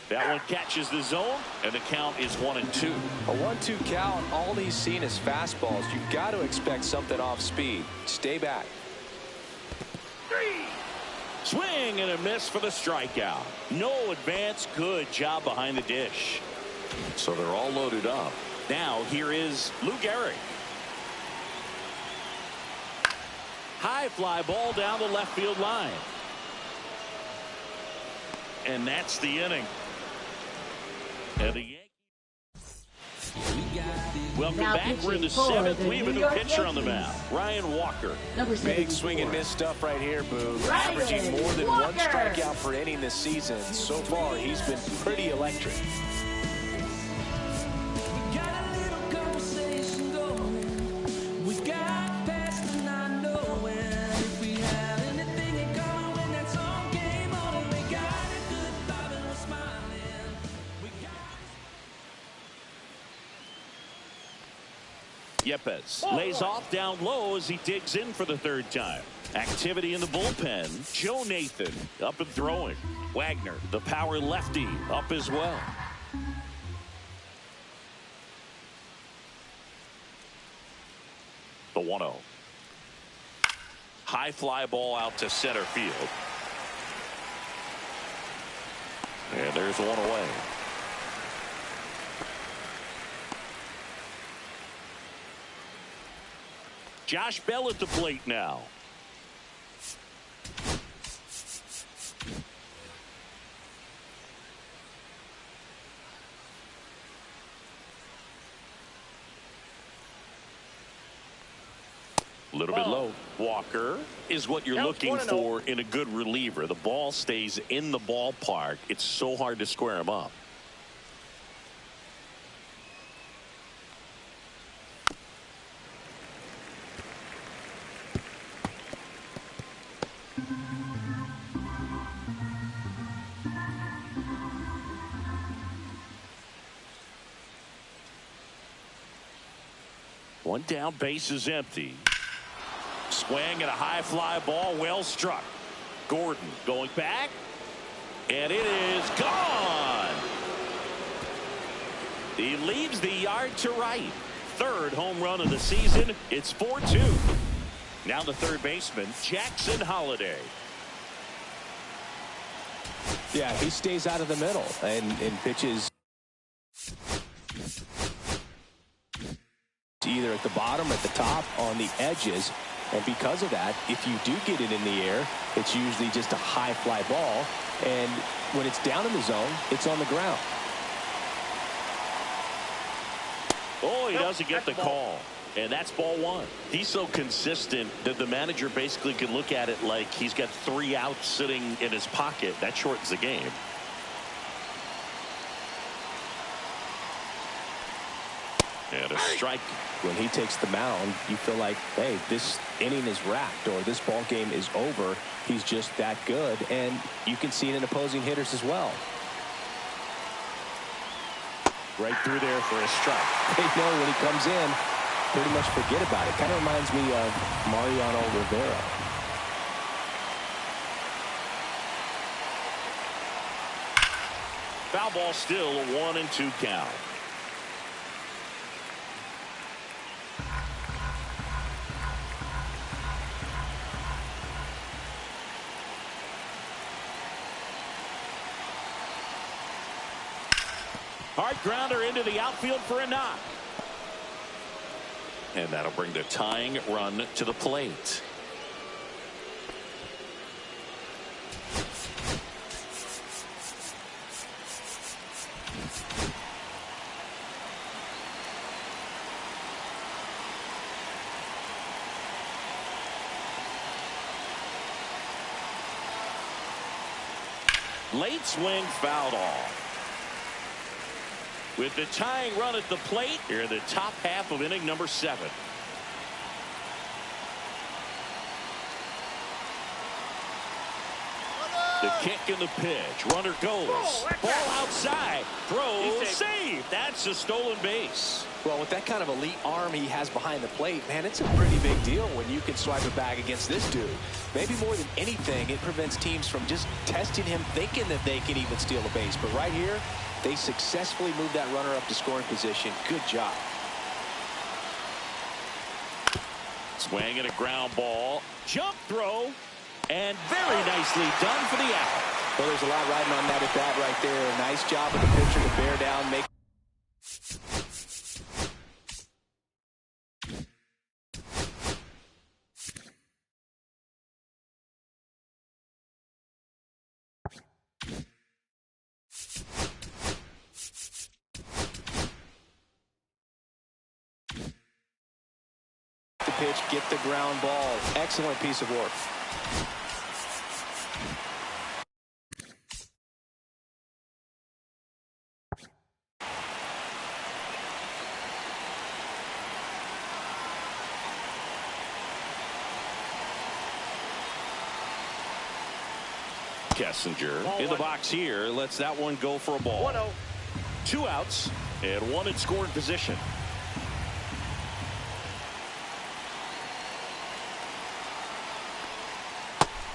That one catches the zone, and the count is 1-2. A 1-2 count. All he's seen is fastballs. You've got to expect something off speed. Stay back. 3. Swing and a miss for the strikeout. No advance. Good job behind the dish. So they're all loaded up. Now here is Lou Gehrig. High fly ball down the left field line. And that's the inning. And the Yankees. Welcome Now back. We're in the pitching for 7th. the We have a New new York pitcher on the Yankees. mound. Ryan Walker. Number Big 74. swing and miss stuff right here, Boo. Ryan Averaging more than one Walker. strikeout per inning this season. So far, he's been pretty electric. Yepes lays off down low as he digs in for the 3rd time. Activity in the bullpen. Joe Nathan up and throwing. Wagner, the power lefty, up as well. The 1-0. High fly ball out to center field. And there's one away. Josh Bell at the plate now. A little bit low. Walker is what you're Now it's looking 1-0. for in a good reliever. The ball stays in the ballpark. It's so hard to square him up. One down, base is empty. Swing and a high fly ball, well struck. Gordon going back, and it is gone. He leaves the yard to right. 3rd home run of the season. It's 4-2. Now the 3rd baseman, Jackson Holliday. Yeah, he stays out of the middle and pitches either at the bottom or at the top on the edges. And because of that, if you do get it in the air, it's usually just a high fly ball. And when it's down in the zone, it's on the ground. Oh, he doesn't get the call. And that's ball 1. He's so consistent that the manager basically can look at it like he's got 3 outs sitting in his pocket. That shortens the game. And a strike. When he takes the mound, you feel like, hey, this inning is wrapped or this ball game is over. He's just that good. And you can see it in opposing hitters as well. Right through there for a strike. They know when he comes in, pretty much forget about it. Kind of reminds me of Mariano Rivera. Foul ball still, a 1-2 count. Hard grounder into the outfield for a knock. And that'll bring the tying run to the plate. Late swing fouled off. With the tying run at the plate, here in the top half of inning number 7. The kick and the pitch. Runner goes. Ball outside. Throw. Save. That's a stolen base. Well, with that kind of elite arm he has behind the plate, man, it's a pretty big deal when you can swipe a bag against this dude. Maybe more than anything, it prevents teams from just testing him, thinking that they can even steal a base. But right here, they successfully moved that runner up to scoring position. Good job. Swing and a ground ball. Jump throw. And very nicely done for the out. Well, there's a lot riding on that at bat right there. Nice job of the pitcher to bear down, make. The pitch, get the ground ball. Excellent piece of work. Kessinger in the box here. Lets that one go for a ball. 1-0. 2 outs and 1 in scoring position.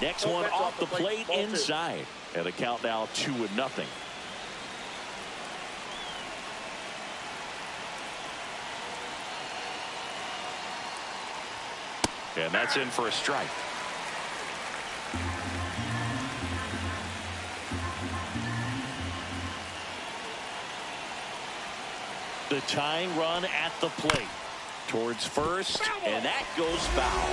Next one off the plate inside. And the count now 2-0. And that's in for a strike. The tying run at the plate towards first, and that goes foul.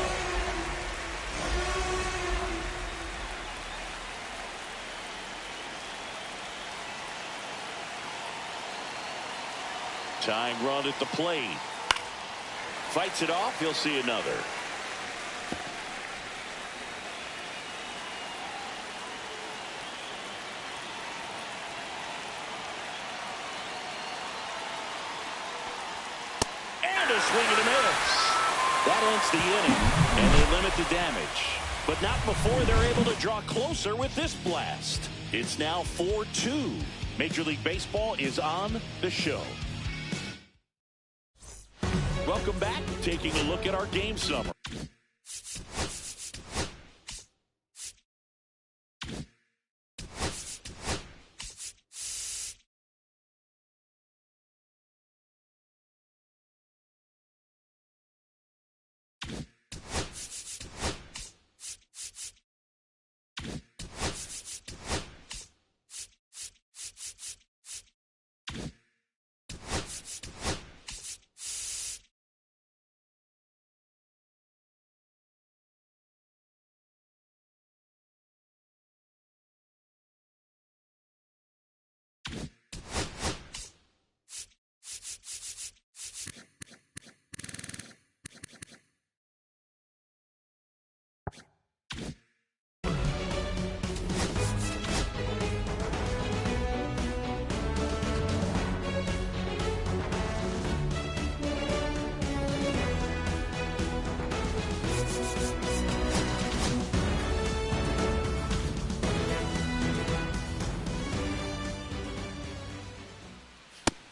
Tying run at the plate. Fights it off. He'll see another. Swing and a miss. That ends the inning, and they limit the damage. But not before they're able to draw closer with this blast. It's now 4-2. Major League Baseball is on the show. Welcome back. Taking a look at our game summary.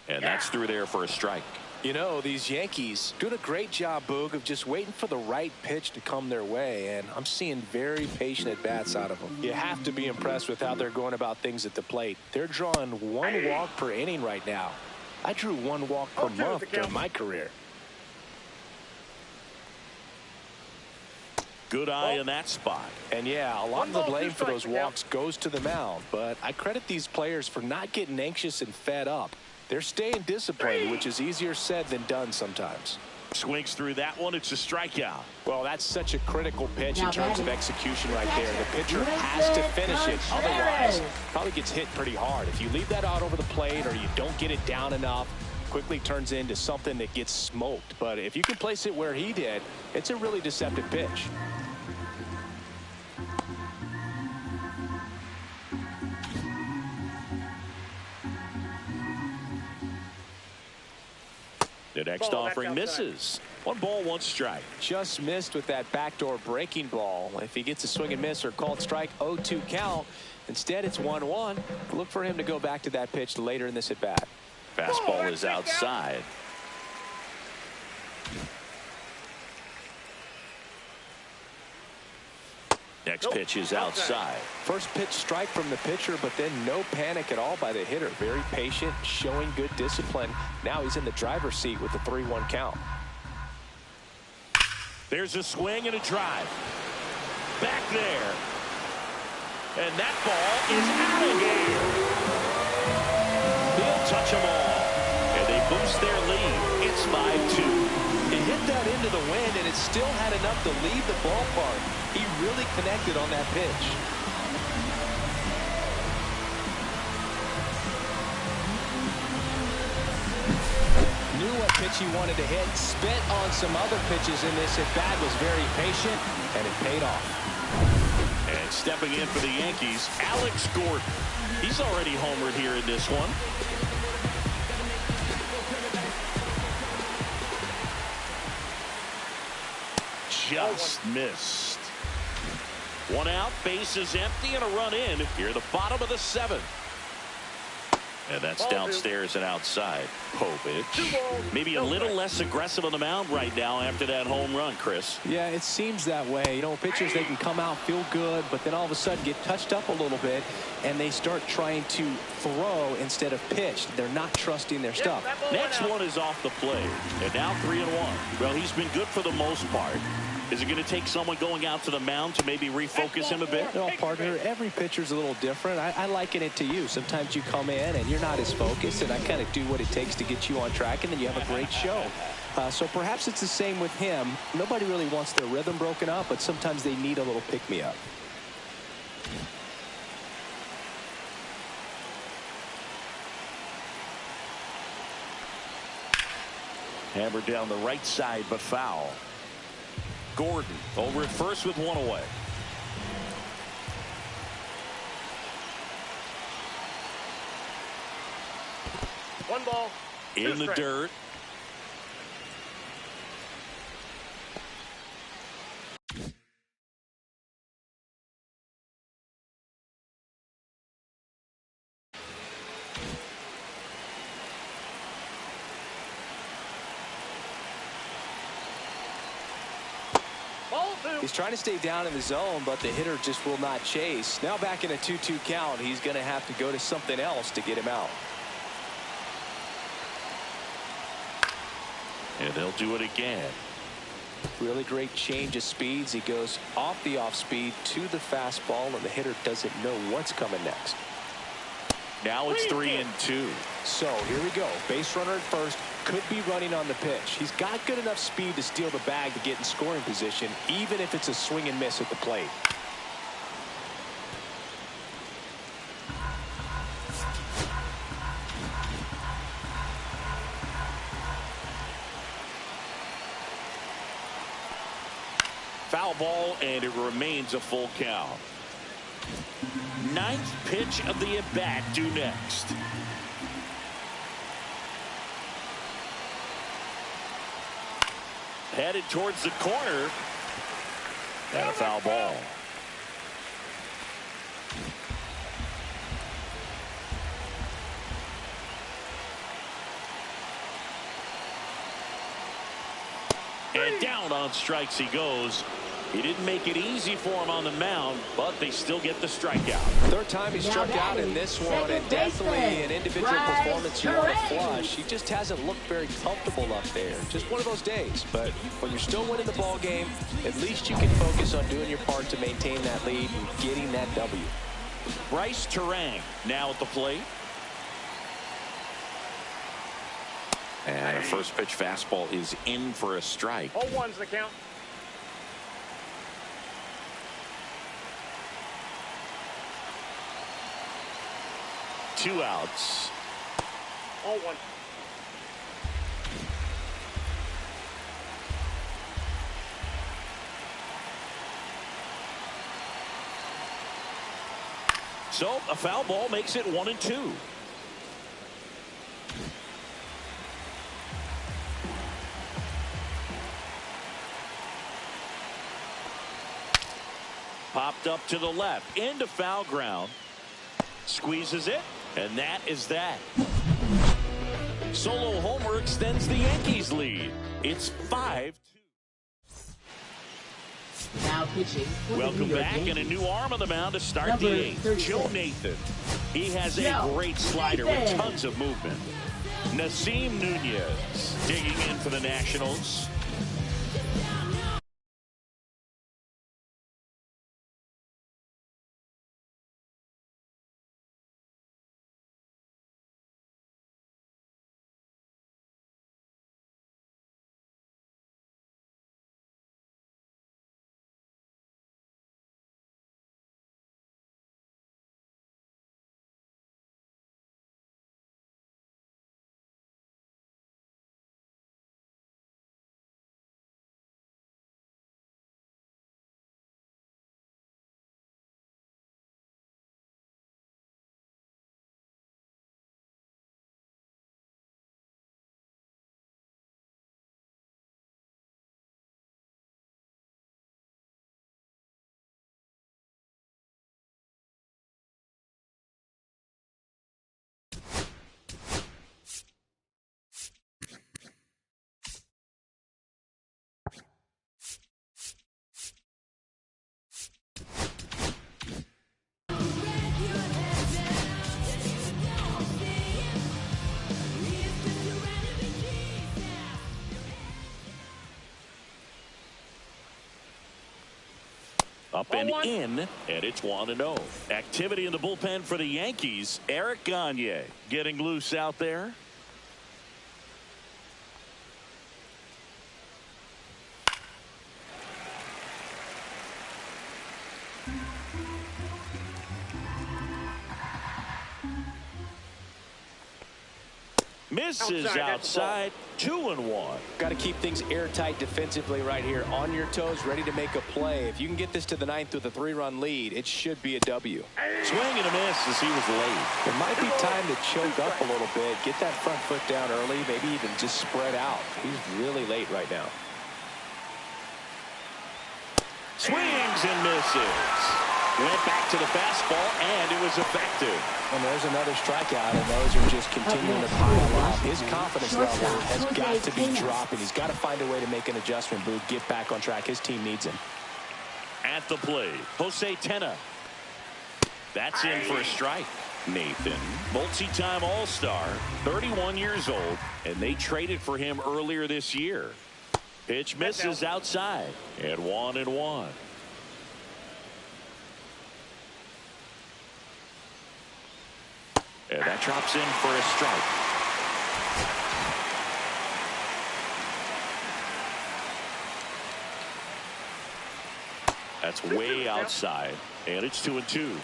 And that's through there for a strike. You know, these Yankees doing a great job, Boog, of just waiting for the right pitch to come their way, and I'm seeing very patient at-bats out of them. You have to be impressed with how they're going about things at the plate. They're drawing 1 walk per inning right now. I drew 1 walk per month during my career. Good eye in that spot. And yeah, a lot of the blame for those walks goes to the mound, but I credit these players for not getting anxious and fed up. They're staying disciplined, which is easier said than done sometimes. Swings through that one. It's a strikeout. Well, that's such a critical pitch in terms of execution right there. The pitcher has to finish it. Otherwise, probably gets hit pretty hard. If you leave that out over the plate or you don't get it down enough, quickly turns into something that gets smoked. But if you can place it where he did, it's a really deceptive pitch. The next offering misses. 1 ball, 1 strike. Just missed with that backdoor breaking ball. If he gets a swing and miss or called strike, 0-2 count. Instead, it's 1-1. Look for him to go back to that pitch later in this at bat. Fastball is outside. Next pitch is outside. First pitch strike from the pitcher, but then no panic at all by the hitter. Very patient, showing good discipline. Now he's in the driver's seat with the 3-1 count. There's a swing and a drive. back there. And that ball is out of game. He'll touch them all. And they boost their lead. It's 5-2. He hit that into the wind, and it still had enough to leave the ballpark. He really connected on that pitch. Knew what pitch he wanted to hit. Spent on some other pitches in this at-bat. Was very patient, and it paid off. And stepping in for the Yankees, Alex Gordon. He's already homered here in this one. Just missed. One out, base is empty, and a run in here at the bottom of the 7th. And that's downstairs and outside. Povich maybe a little less aggressive on the mound right now after that home run, Chris. Yeah, it seems that way. You know, pitchers, they can come out, feel good, but then all of a sudden get touched up a little bit, and they start trying to throw instead of pitch. They're not trusting their stuff. Next one is off the plate, and now 3-1. Well, he's been good for the most part. Is it going to take someone going out to the mound to maybe refocus him a bit? No, partner, every pitcher's a little different. I liken it to you. Sometimes you come in and you're not as focused, and I kind of do what it takes to get you on track, and then you have a great show. So perhaps it's the same with him. Nobody really wants their rhythm broken up, but sometimes they need a little pick-me-up. Hammered down the right side, but foul. Gordon over at first with one away. One ball. In the dirt. He's trying to stay down in the zone, but the hitter just will not chase. Now back in a 2-2 count, he's going to have to go to something else to get him out. And they'll do it again. Really great change of speeds. He goes off the off speed to the fastball, and the hitter doesn't know what's coming next. Now it's 3-2. So here we go. Base runner at first. Could be running on the pitch. He's got good enough speed to steal the bag to get in scoring position, even if it's a swing and miss at the plate. Foul ball, and it remains a full count. 9th pitch of the at-bat due next. Headed towards the corner. And a foul ball. And down on strikes he goes. He didn't make it easy for him on the mound, but they still get the strikeout. Third time he struck out in this one, and definitely an individual performance you want to flush. He just hasn't looked very comfortable up there. Just one of those days. But when you're still winning the ball game, at least you can focus on doing your part to maintain that lead and getting that W. Bryce Terang now at the plate. And a first pitch fastball is in for a strike. 0-1's the count. Two outs. 0-1. So a foul ball makes it 1-2. Popped up to the left into foul ground. Squeezes it, and that is that. Solo homer extends the Yankees lead. It's 5-2. Now pitching. Welcome back, and a new arm on the mound to start the 8th. Joe Nathan. He has a great slider with tons of movement. Nasim Nunez digging in for the Nationals. Up Ball and one. in, and it's 1-0. Activity in the bullpen for the Yankees. Eric Gagne getting loose out there. Misses outside. 2-1. Got to keep things airtight defensively right here. On your toes, ready to make a play. If you can get this to the ninth with a 3-run lead, it should be a W. Swing and a miss as he was late. It might be time to choke up a little bit. Get that front foot down early. Maybe even just spread out. He's really late right now. Swings and misses. Went back to the fastball, and it was effective. And there's another strikeout, and those are just continuing to pile up. His confidence level has got to be dropping. He's got to find a way to make an adjustment, Boo. Get back on track. His team needs him. At the plate, Jose Tena. That's in for a strike. Nathan, multi-time All-Star, 31 years old, and they traded for him earlier this year. Pitch misses outside, and 1-1. And that drops in for a strike. That's way outside, and it's 2-2.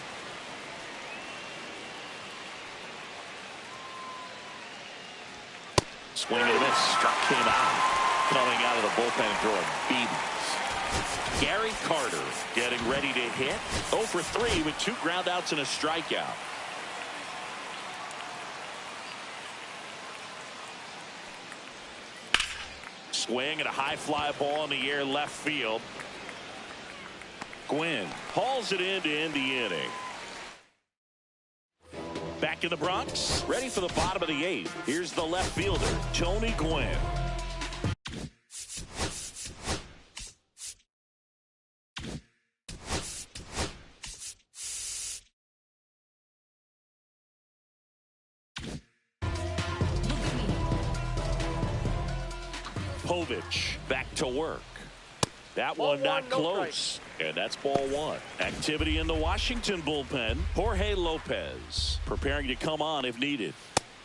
Swing and a miss. Struck him out. Coming out of the bullpen and throwing beatings. Gary Carter getting ready to hit. 0 for 3 with 2 groundouts and a strikeout. Swing and a high fly ball in the air left field. Gwynn hauls it in to end the inning. Back in the Bronx, ready for the bottom of the 8th. Here's the left fielder, Tony Gwynn. Povich back to work. That one not close. And that's ball 1. Activity in the Washington bullpen. Jorge Lopez preparing to come on if needed.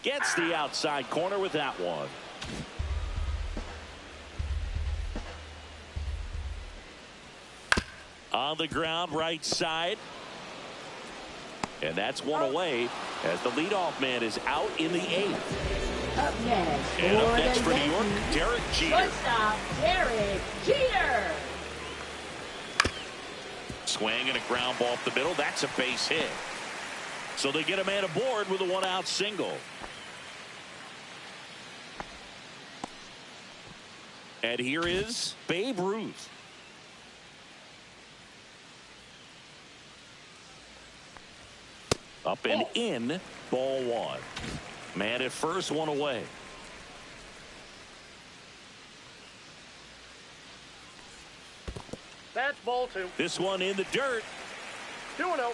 Gets the outside corner with that one. On the ground, right side. And that's one away as the leadoff man is out in the 8th. Up next, And up next for New York, Yankees, Derek Jeter. shortstop Derek Jeter. Swing and a ground ball up the middle. That's a base hit. So they get a man aboard with a 1-out single. And here is Babe Ruth. Up and in, ball 1. Man at first, 1 away. That's ball 2. This one in the dirt. 2-0.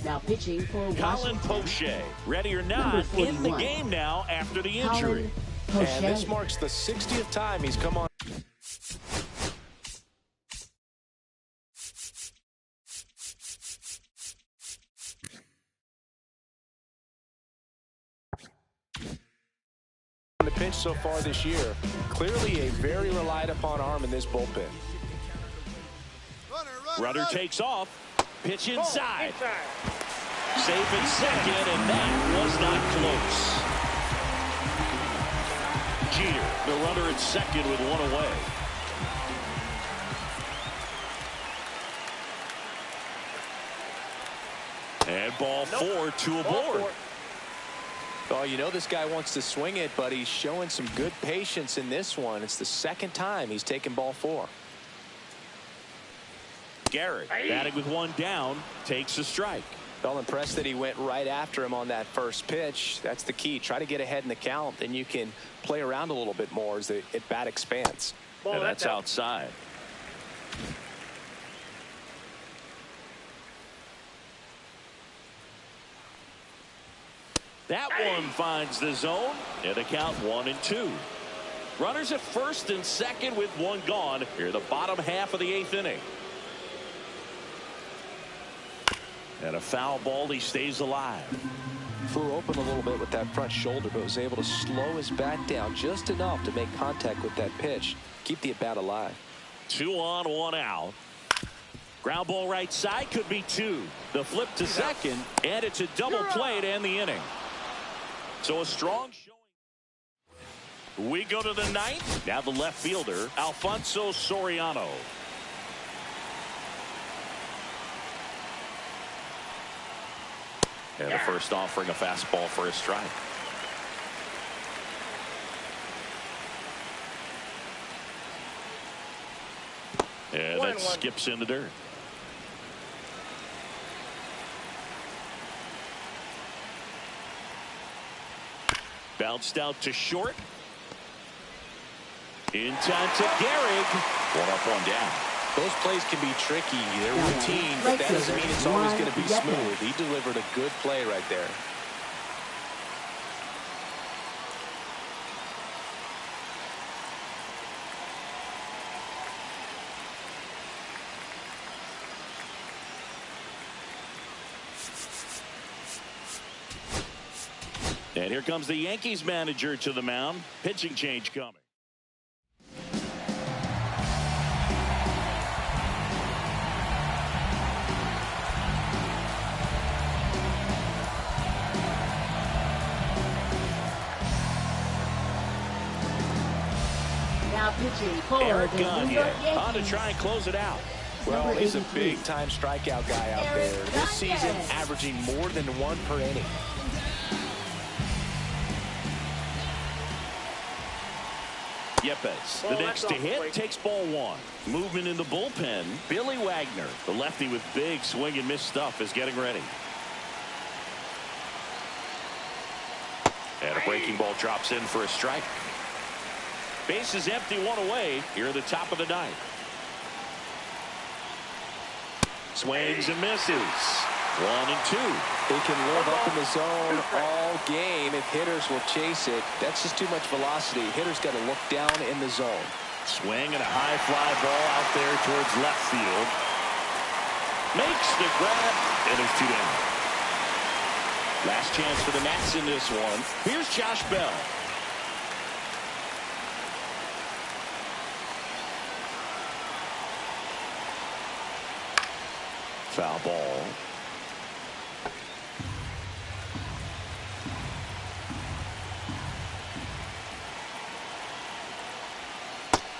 Now pitching for Colin Washington. Poche, ready or not, in the 41. game now after the injury. Colin And this Poche. marks the 60th time he's come on. The pitch so far this year, clearly a very relied upon arm in this bullpen. Runner takes off. Pitch inside. Inside. Safe at second, and that was not close. Jeter, the runner at second with 1 away. And ball 4, 2 aboard. Oh, you know this guy wants to swing it, but he's showing some good patience in this one. It's the second time he's taken ball 4. Garrett, batting with 1 down, takes a strike. Felt impressed that he went right after him on that first pitch. That's the key. Try to get ahead in the count, then you can play around a little bit more as the at-bat expands. And that's outside. That one finds the zone, and a count 1-2. Runners at first and second with one gone here the bottom half of the 8th inning. And a foul ball. He stays alive. Flew open a little bit with that front shoulder, but was able to slow his bat down just enough to make contact with that pitch. Keep the at-bat alive. 2 on, 1 out. Ground ball right side, could be 2. The flip to second, and it's a double play to end the inning. So a strong showing. We go to the 9th. Now the left fielder, Alfonso Soriano. And the first offering, a fastball for a strike. And that skips in the dirt. Bounced out to short. In time to Gehrig. 1 up, 1 down. Those plays can be tricky. They're routine, but that doesn't mean it's always going to be smooth. He delivered a good play right there. And here comes the Yankees manager to the mound. Pitching change coming. Now pitching for Eric the Gunn New York here on to Yankees. try and close it out. Well, he's a big-time strikeout guy out there. This season, Gunn. averaging more than 1 per inning. Yepes, the next to hit, takes ball 1. Movement in the bullpen. Billy Wagner, the lefty with big swing and miss stuff, is getting ready. And a breaking ball drops in for a strike. Base is empty, 1 away here at the top of the 9th. Swings and misses. 1-2. They can live up in the zone all game if hitters will chase it. That's just too much velocity. Hitters got to look down in the zone. Swing and a high fly ball out there towards left field. Makes the grab, and it's 2 down. Last chance for the Nats in this one. Here's Josh Bell. Foul ball.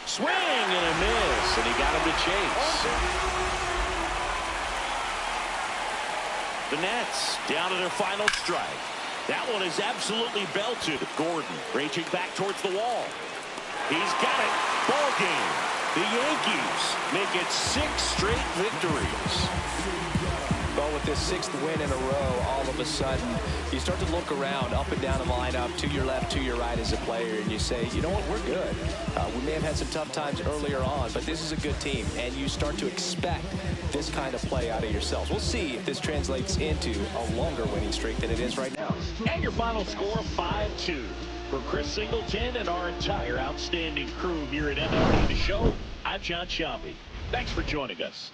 Swing and a miss, and he got him to chase. The Nats down to their final strike. That one is absolutely belted. Gordon reaching back towards the wall. He's got it. Ball game. The Yankees make it 6 straight victories. Well, with this 6th win in a row, all of a sudden, you start to look around, up and down the lineup, to your left, to your right as a player, and you say, you know what, we're good. We may have had some tough times earlier on, but this is a good team, and you start to expect this kind of play out of yourselves. We'll see if this translates into a longer winning streak than it is right now. And your final score, 5-2. For Chris Singleton and our entire outstanding crew here at MLB The Show, I'm John Sciambi. Thanks for joining us.